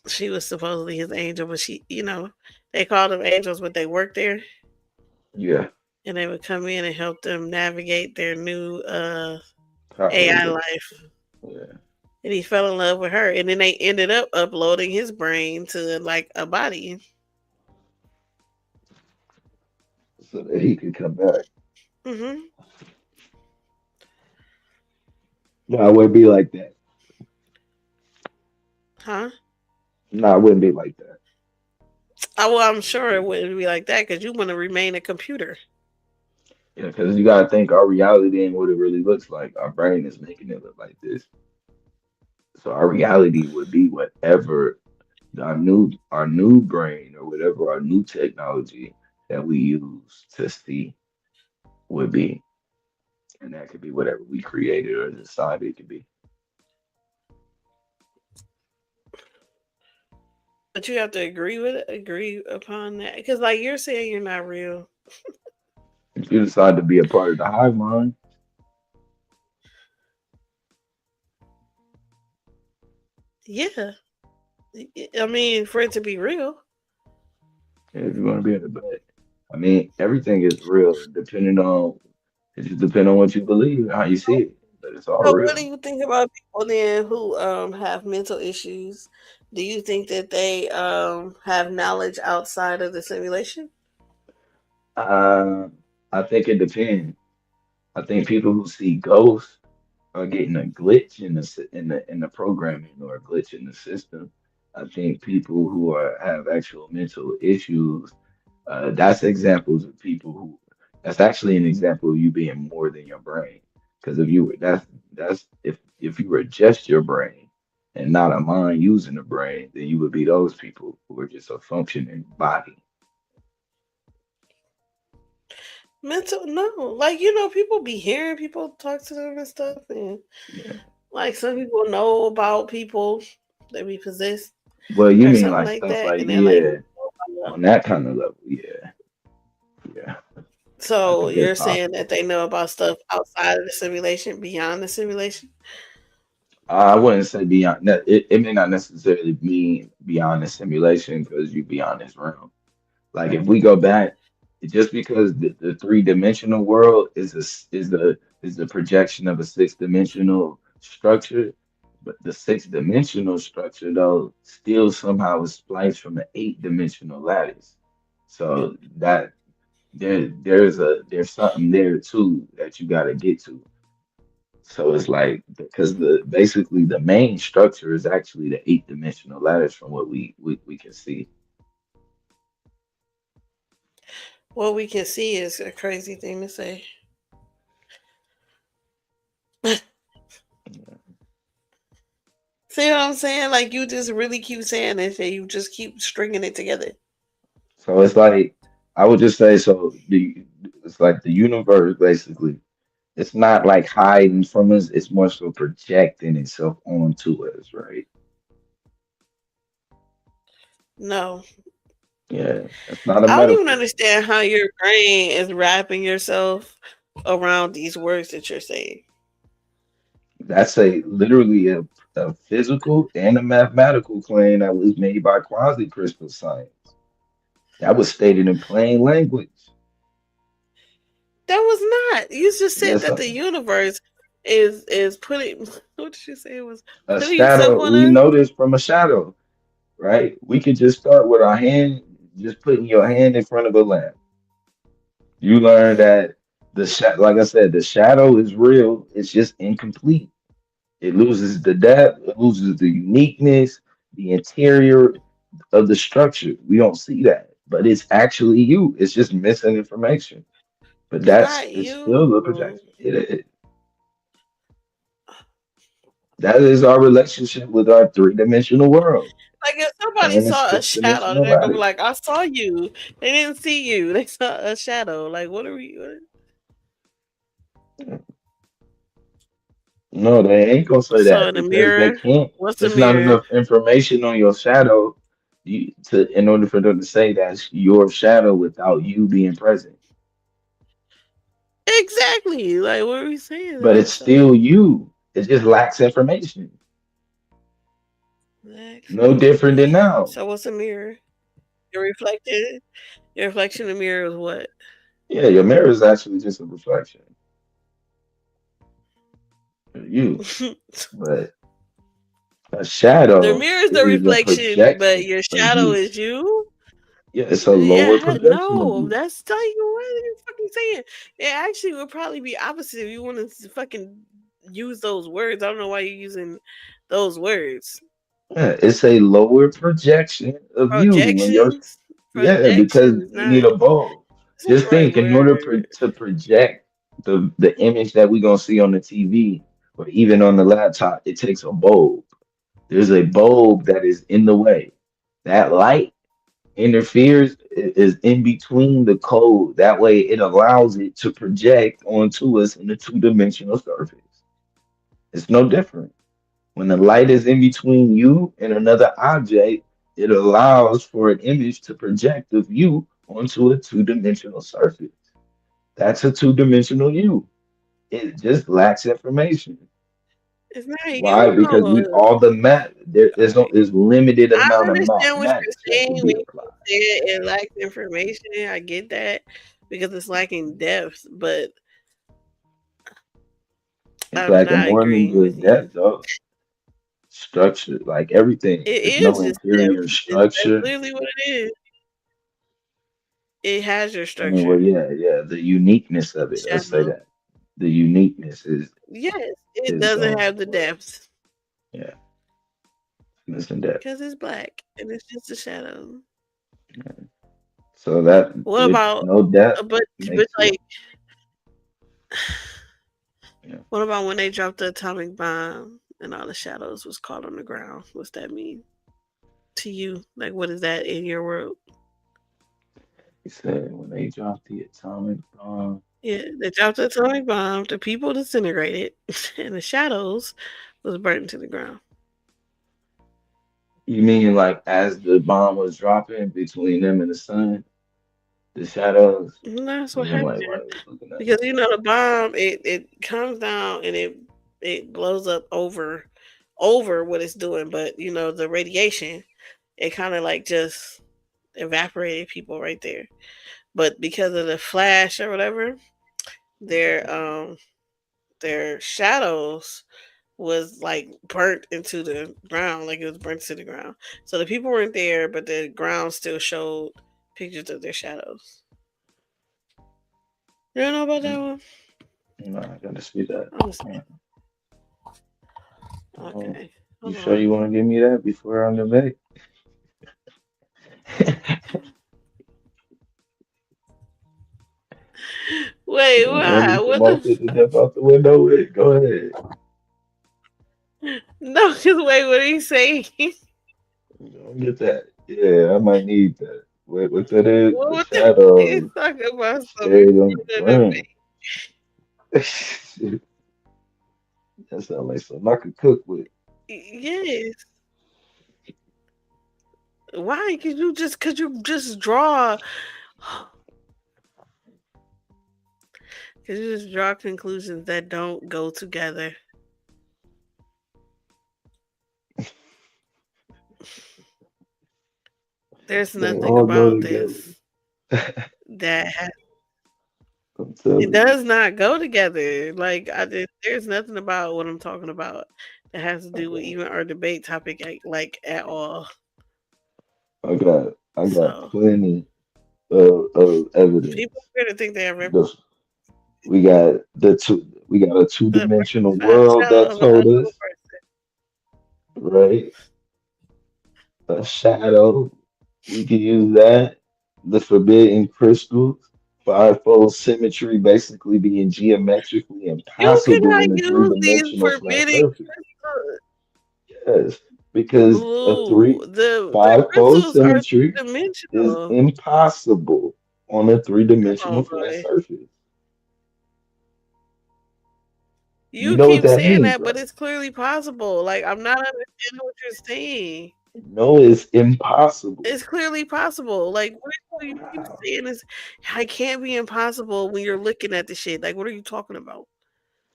she was supposedly his angel, but they called them angels, but they worked there, Yeah, and they would come in and help them navigate their new AI power. life. Yeah, And he fell in love with her, and then they ended up uploading his brain to like a body. so that he could come back. Hmm. No, I wouldn't be like that. Huh? No, I wouldn't be like that. Well, I'm sure it wouldn't be like that because you want to remain a computer. Yeah, because you gotta think our reality ain't what it really looks like. Our brain is making it look like this. So our reality would be whatever our new brain or whatever our new technology that we use to see would be. And that could be whatever we created or decided it could be. But you have to agree upon that because, like, you're saying you're not real. If you decide to be a part of the hive mind, Yeah, I mean, for it to be real. if you want to be in the bed. I mean, everything is real, depending on it just depends on what you believe and how you see it. But it's all So, what do real. you think about people then who have mental issues? Do you think that they have knowledge outside of the simulation? Uh, I think it depends. I think people who see ghosts are getting a glitch in the programming or a glitch in the system. I think people who have actual mental issues, that's examples of people who that's actually an example of you being more than your brain. Because if you were that's if you were just your brain and not a mind using the brain, then you would be those people who are just a functioning body. Mental, no, like people be hearing people talk to them and stuff, and Yeah. like some people know about people that be possessed Well, you or mean something like like stuff that, like and they're like, yeah, on that kind of level, yeah, yeah. I so think it's you're saying possible. that they know about stuff outside of the simulation, beyond the simulation? I wouldn't say beyond that. It may not necessarily mean beyond the simulation because you beyond this realm. Like if we go back, just because the three-dimensional world is the projection of a six-dimensional structure, but the six-dimensional structure though still somehow is spliced from the eight-dimensional lattice. So that there's something there too that you got to get to. So it's like because the basically the main structure is actually the eight-dimensional lattice from what we can see. What we can see is a crazy thing to say. See what I'm saying? Like you just really keep saying this, and you just keep stringing it together. So it's like I would just say so it's like the universe basically. It's not like hiding from us, it's more so projecting itself onto us, right? No, Yeah, it's not a I don't even metaphor. understand how your brain is wrapping yourself around these words that you're saying. That's a literally a physical and a mathematical claim that was made by quasi-crystal science. That was stated in plain language. That was not. You just said Yes, that the universe is putting. What did you say? It was a putting itself shadow, on we us. know this from a shadow, right? We could just start with our hand, just putting your hand in front of a lamp. You learn that like I said, the shadow is real. It's just incomplete. It loses the depth, it loses the uniqueness, the interior of the structure. We don't see that, but it's actually you. It's just missing information. But It's not it's still the you. projection. That is our relationship with our three-dimensional world Like if somebody and the saw a shadow, six-dimensional they're gonna be lattice. like, "I saw you." They didn't see you. They saw a shadow. Like, what are we? No, they ain't gonna say So that in the because they mirror, can't. what's the There's not mirror? enough information on your shadow in order for them to say that's your shadow without you being present. Exactly. Like, what are we saying But then? it's So still you. It just lacks information. Black No different than now. So what's a mirror? Your reflected. Your reflection in the mirror is what? Yeah, your mirror is actually just a reflection of you, but a The shadow mirror is the is a reflection, but projection your of shadow you. is you. Yeah, it's a lower Yeah, projection of no, you. that's like what are you fucking saying? It actually would probably be opposite if you want to fucking use those words. I don't know why you're using those words. Yeah, it's a lower projection of you when you're, Projections, yeah, because projections, you not need a bulb. it's not the Just right think, in order word. to project the image that we're gonna see on the TV or even on the laptop, it takes a bulb. There's a bulb that is in the way. That light interferes is in between the code. That way, it allows it to project onto us in a two-dimensional surface. It's no different. When the light is in between you and another object, it allows for an image to project of you onto a two-dimensional surface. That's a two-dimensional you. It just lacks information. It's not Why? you Because we though. all the math there's no there's limited I amount of understand what mathematics you're that saying can when be you applied. say it lacks information. I get that because it's lacking depth, but It's I'm lacking not more than agreeing with just you. depth, though. Structure, like everything. It There's no is just depth. interior That's structure. literally what it is. It has your I mean, well, structure. yeah, yeah, the uniqueness of it. Let's say Shadow. that the uniqueness Yes, it is doesn't have the depth yeah, missing depth. because it's black and it's just a shadow. So that What it about, no depth but makes it. like, Yeah. what about when they dropped the atomic bomb and all the shadows was caught on the ground? What's that mean to you? Like, what is that in your world? He said when they dropped the atomic bomb. Yeah, they dropped the atomic bomb. The people disintegrated, and the shadows was burnt to the ground. You mean like as the bomb was dropping between them and the sun, the shadows, And that's what and then like happened while it was looking at because them. the bomb it comes down and it blows up over what it's doing, but the radiation it kind of like just evaporated people right there. But because of the flash or whatever, their um their shadows was like burnt into the ground, like it was burnt to the ground. So the people weren't there, but the ground still showed pictures of their shadows. You don't know about that Mm, one? no, I gotta see that. I'm just Uh, um, okay. you Hold sure you on. want to give me that before I'm debate? Wait, You want me why? to What smoke the? it to death out the window with? Go ahead. No, because wait, what are you saying? Don't get that. Yeah, I might need that. What that is? The What the? He's shadows talking about something stayed on the in the ground. That sounds like something I could cook with. yes. Why? Could you just draw? Could you just draw conclusions that don't go together? There's They nothing all go about together. this that I'm it telling you. does not go together. Like there's nothing about what I'm talking about that has to I do with got, even our debate topic like at all. I got So plenty of people evidence. are gonna think they have The, we got a the two-dimensional personified world shadow that of told another us, right? A shadow. We can use that. The forbidden crystals, fivefold symmetry, basically being geometrically You impossible cannot in a use these three-dimensional flat forbidden surface. crystals. Yes, because a Blue. The fivefold crystals are symmetry is dimensional. impossible on a Come three-dimensional on, flat boy. surface. You You know what keep that saying means, that, but right? it's clearly possible. Like I'm not understanding what you're saying. No, it's impossible. It's clearly possible. Like what you keep Wow. saying is, I can't be impossible when you're looking at the shit. Like what are you talking about?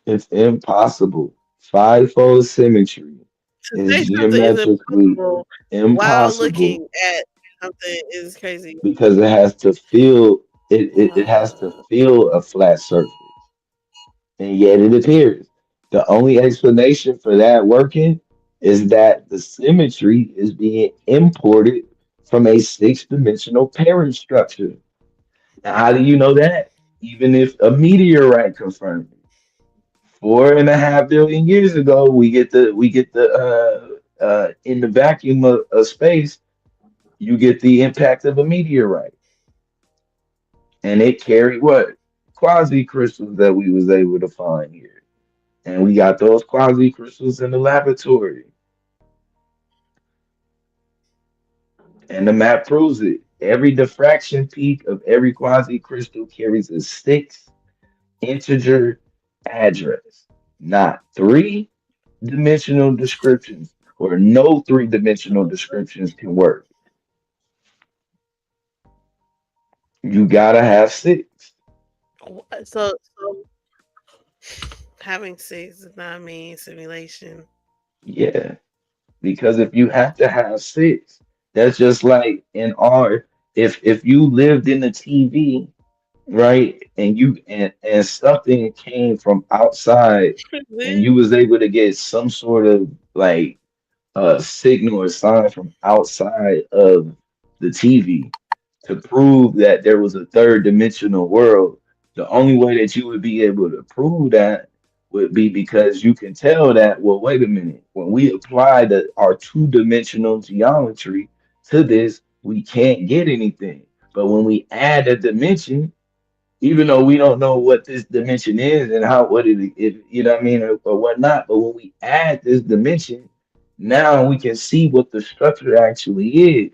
It's impossible. Fivefold symmetry To is say something is geometrically impossible while impossible looking at something is crazy. because it has to Uh, feel a flat surface, and yet it appears. The only explanation for that working is that the symmetry is being imported from a six-dimensional parent structure. Now, how do you know that? Even if a meteorite confirmed it. 4.5 billion years ago, we get the in the vacuum of space, you get the impact of a meteorite, and it carried what quasi crystals that we was able to find here, and we got those quasi crystals in the laboratory, and the map proves it. Every diffraction peak of every quasi crystal carries a six integer address, not three-dimensional descriptions, or no three-dimensional descriptions can work. You gotta have six. so having sex does not mean simulation. Yeah, because if you have to have six, that's just like in art. If you lived in the TV, right, and something came from outside, and you was able to get some sort of like signal or sign from outside of the TV to prove that there was a third dimensional world, the only way that you would be able to prove that would be because you can tell that, well, wait a minute, when we apply our two-dimensional geometry to this, we can't get anything. But when we add a dimension, even though we don't know what this dimension is and how what it you know what I mean, or whatnot, but when we add this dimension, now we can see what the structure actually is.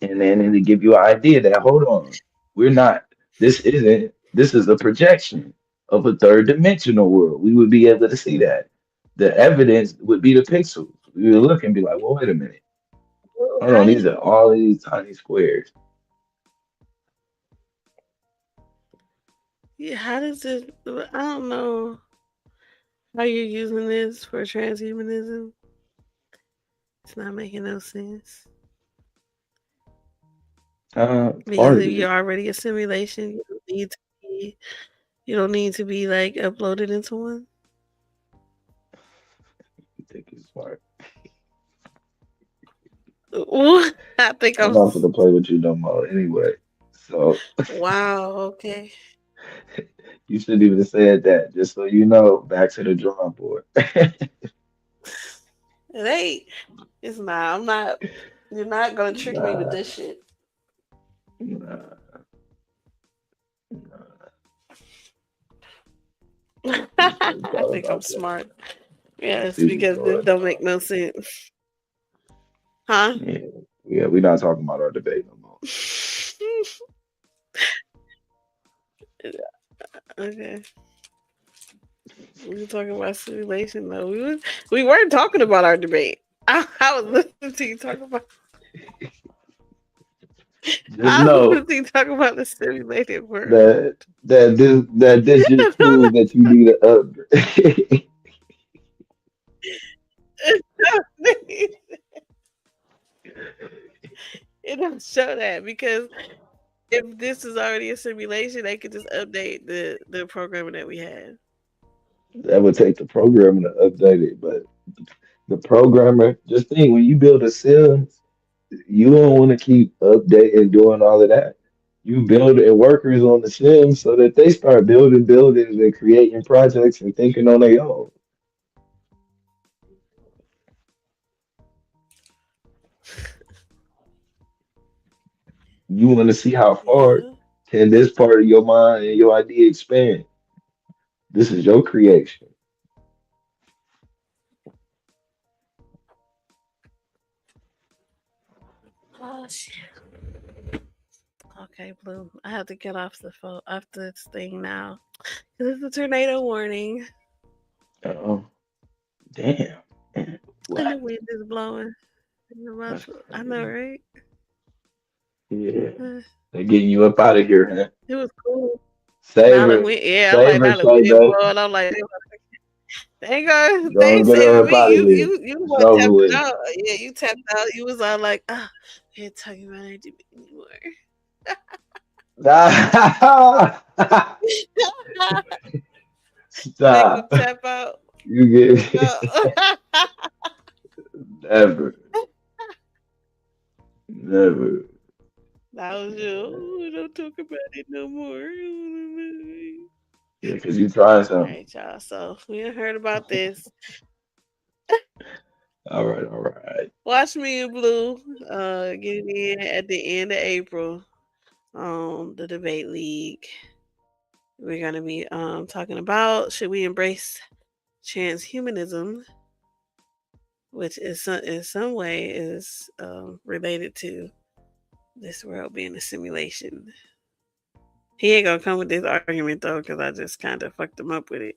And then it'll give you an idea that, hold on, we're not, this is a projection of a third dimensional world. We would be able to see that. The evidence would be the pixels. We would look and be like, well, wait a minute. Hold How on, do these are you? all of these tiny squares. Yeah, how does it? I don't know how you're using this for transhumanism. It's not making no sense because Part if of it. you're already a simulation, be. You don't need to be like uploaded into one. I think it's smart. Ooh, I think I'm not gonna play with you no more anyway. So Wow. Okay. you shouldn't even have said that. Just so you know, back to the drawing board. It ain't. It's not. I'm not. You're not gonna trick me with Nah, this shit. nah, nah. You should have I thought think I'm about that. smart. Yes, You should because this thought don't make about no sense. Huh? it. Yeah, yeah. We're not talking about our debate no more. Okay. We were talking about simulation though. We weren't talking about our debate. I was listening to you talk about Just I was know listening to you talk about the simulated world. that this just proves that you need an upgrade. It don't show that because if this is already a simulation, they could just update the programming that we had. That would take the programmer to update it, but the programmer, just think when you build a sim, you don't want to keep updating doing all of that. You build and workers on the sim so that they start building buildings and creating projects and thinking on their own. You want to see how far Yeah. can this part of your mind and your idea expand. This is your creation. Oh shit. Okay, Blue. I have to get off the phone off this thing now. 'Cause it's a tornado warning Oh, damn. and the What? wind is blowing. That's I know, crazy. right? Yeah. Uh, They're getting you up out of here, huh? It was cool. Save Now that her. we, yeah, I'm Save like her, now that we Shay didn't Bay. blow it. I'm like they ain't gonna, they Go ain't get her saving up me. out of here. You the It's one over tapping with. out. Yeah, you tapped out. You was all like, ah, we ain't talking about it anymore. Make them Stop. tap out. You No. get never, never. That was you. Ooh, don't talk about it no more. Yeah, because you trying All something. right, y'all. So we done heard about this. All right. Watch me and Blue getting in at the end of April on the debate league. We're gonna be talking about should we embrace transhumanism, which is in some way is related to this world being a simulation. He ain't gonna come with this argument though, because I just kind of fucked him up with it.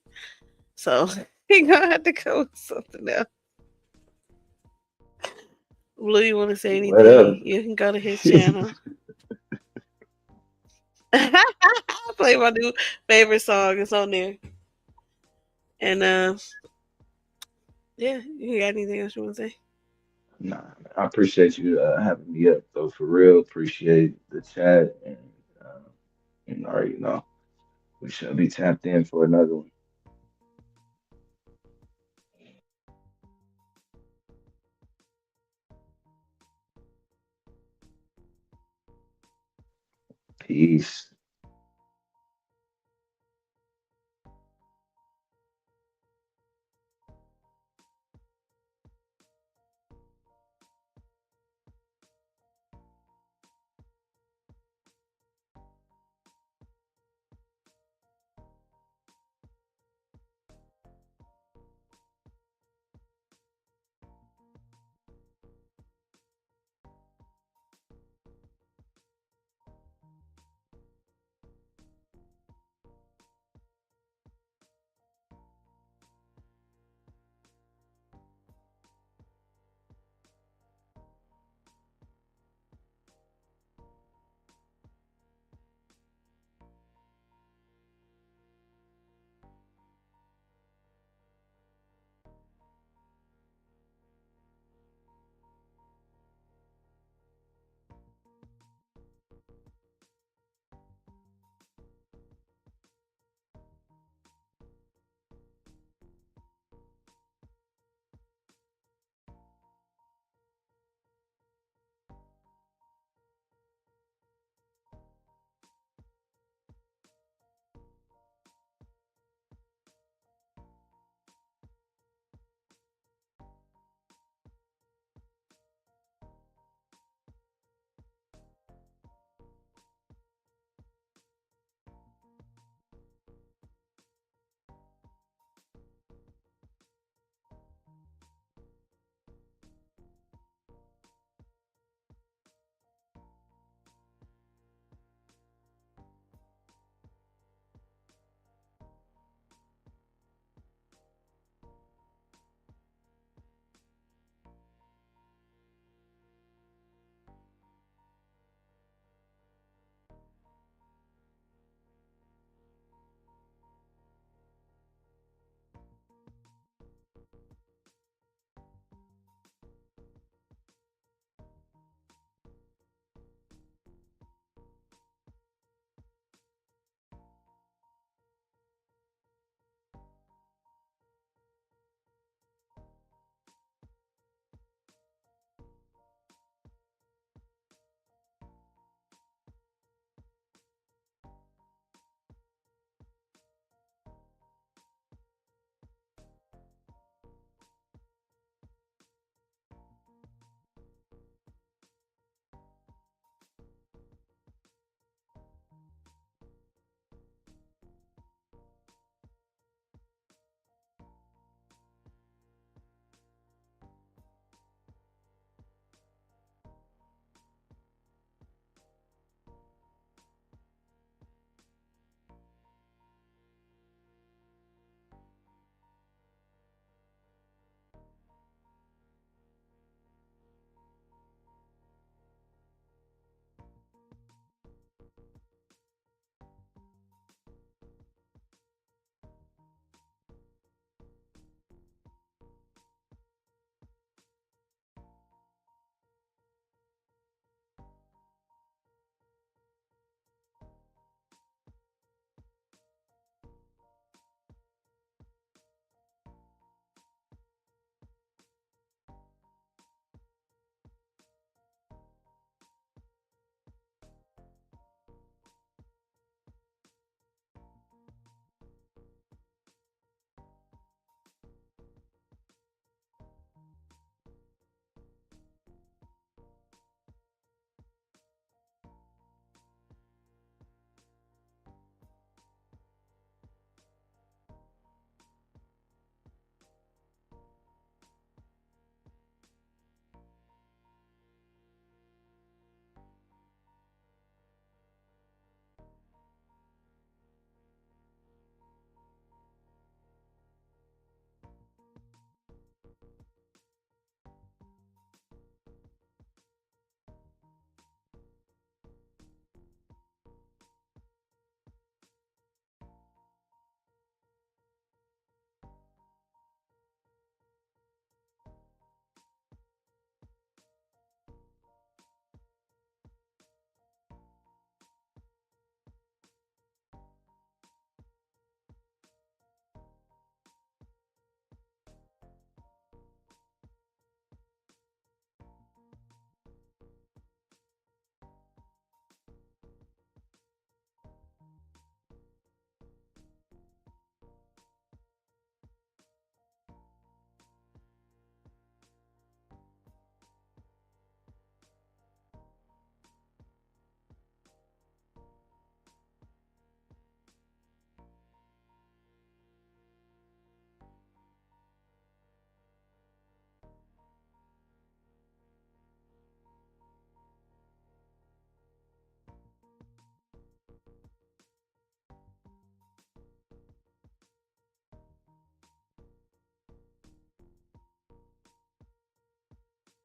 So he gonna have to come with something else. Blue, you want to say Whatever. anything? You can go to his channel. Play my new favorite song. It's on there. And yeah, you got anything else you want to say? Nah, I appreciate you having me up though. For real, appreciate the chat uh, and already know we should be tapped in for another one. Peace.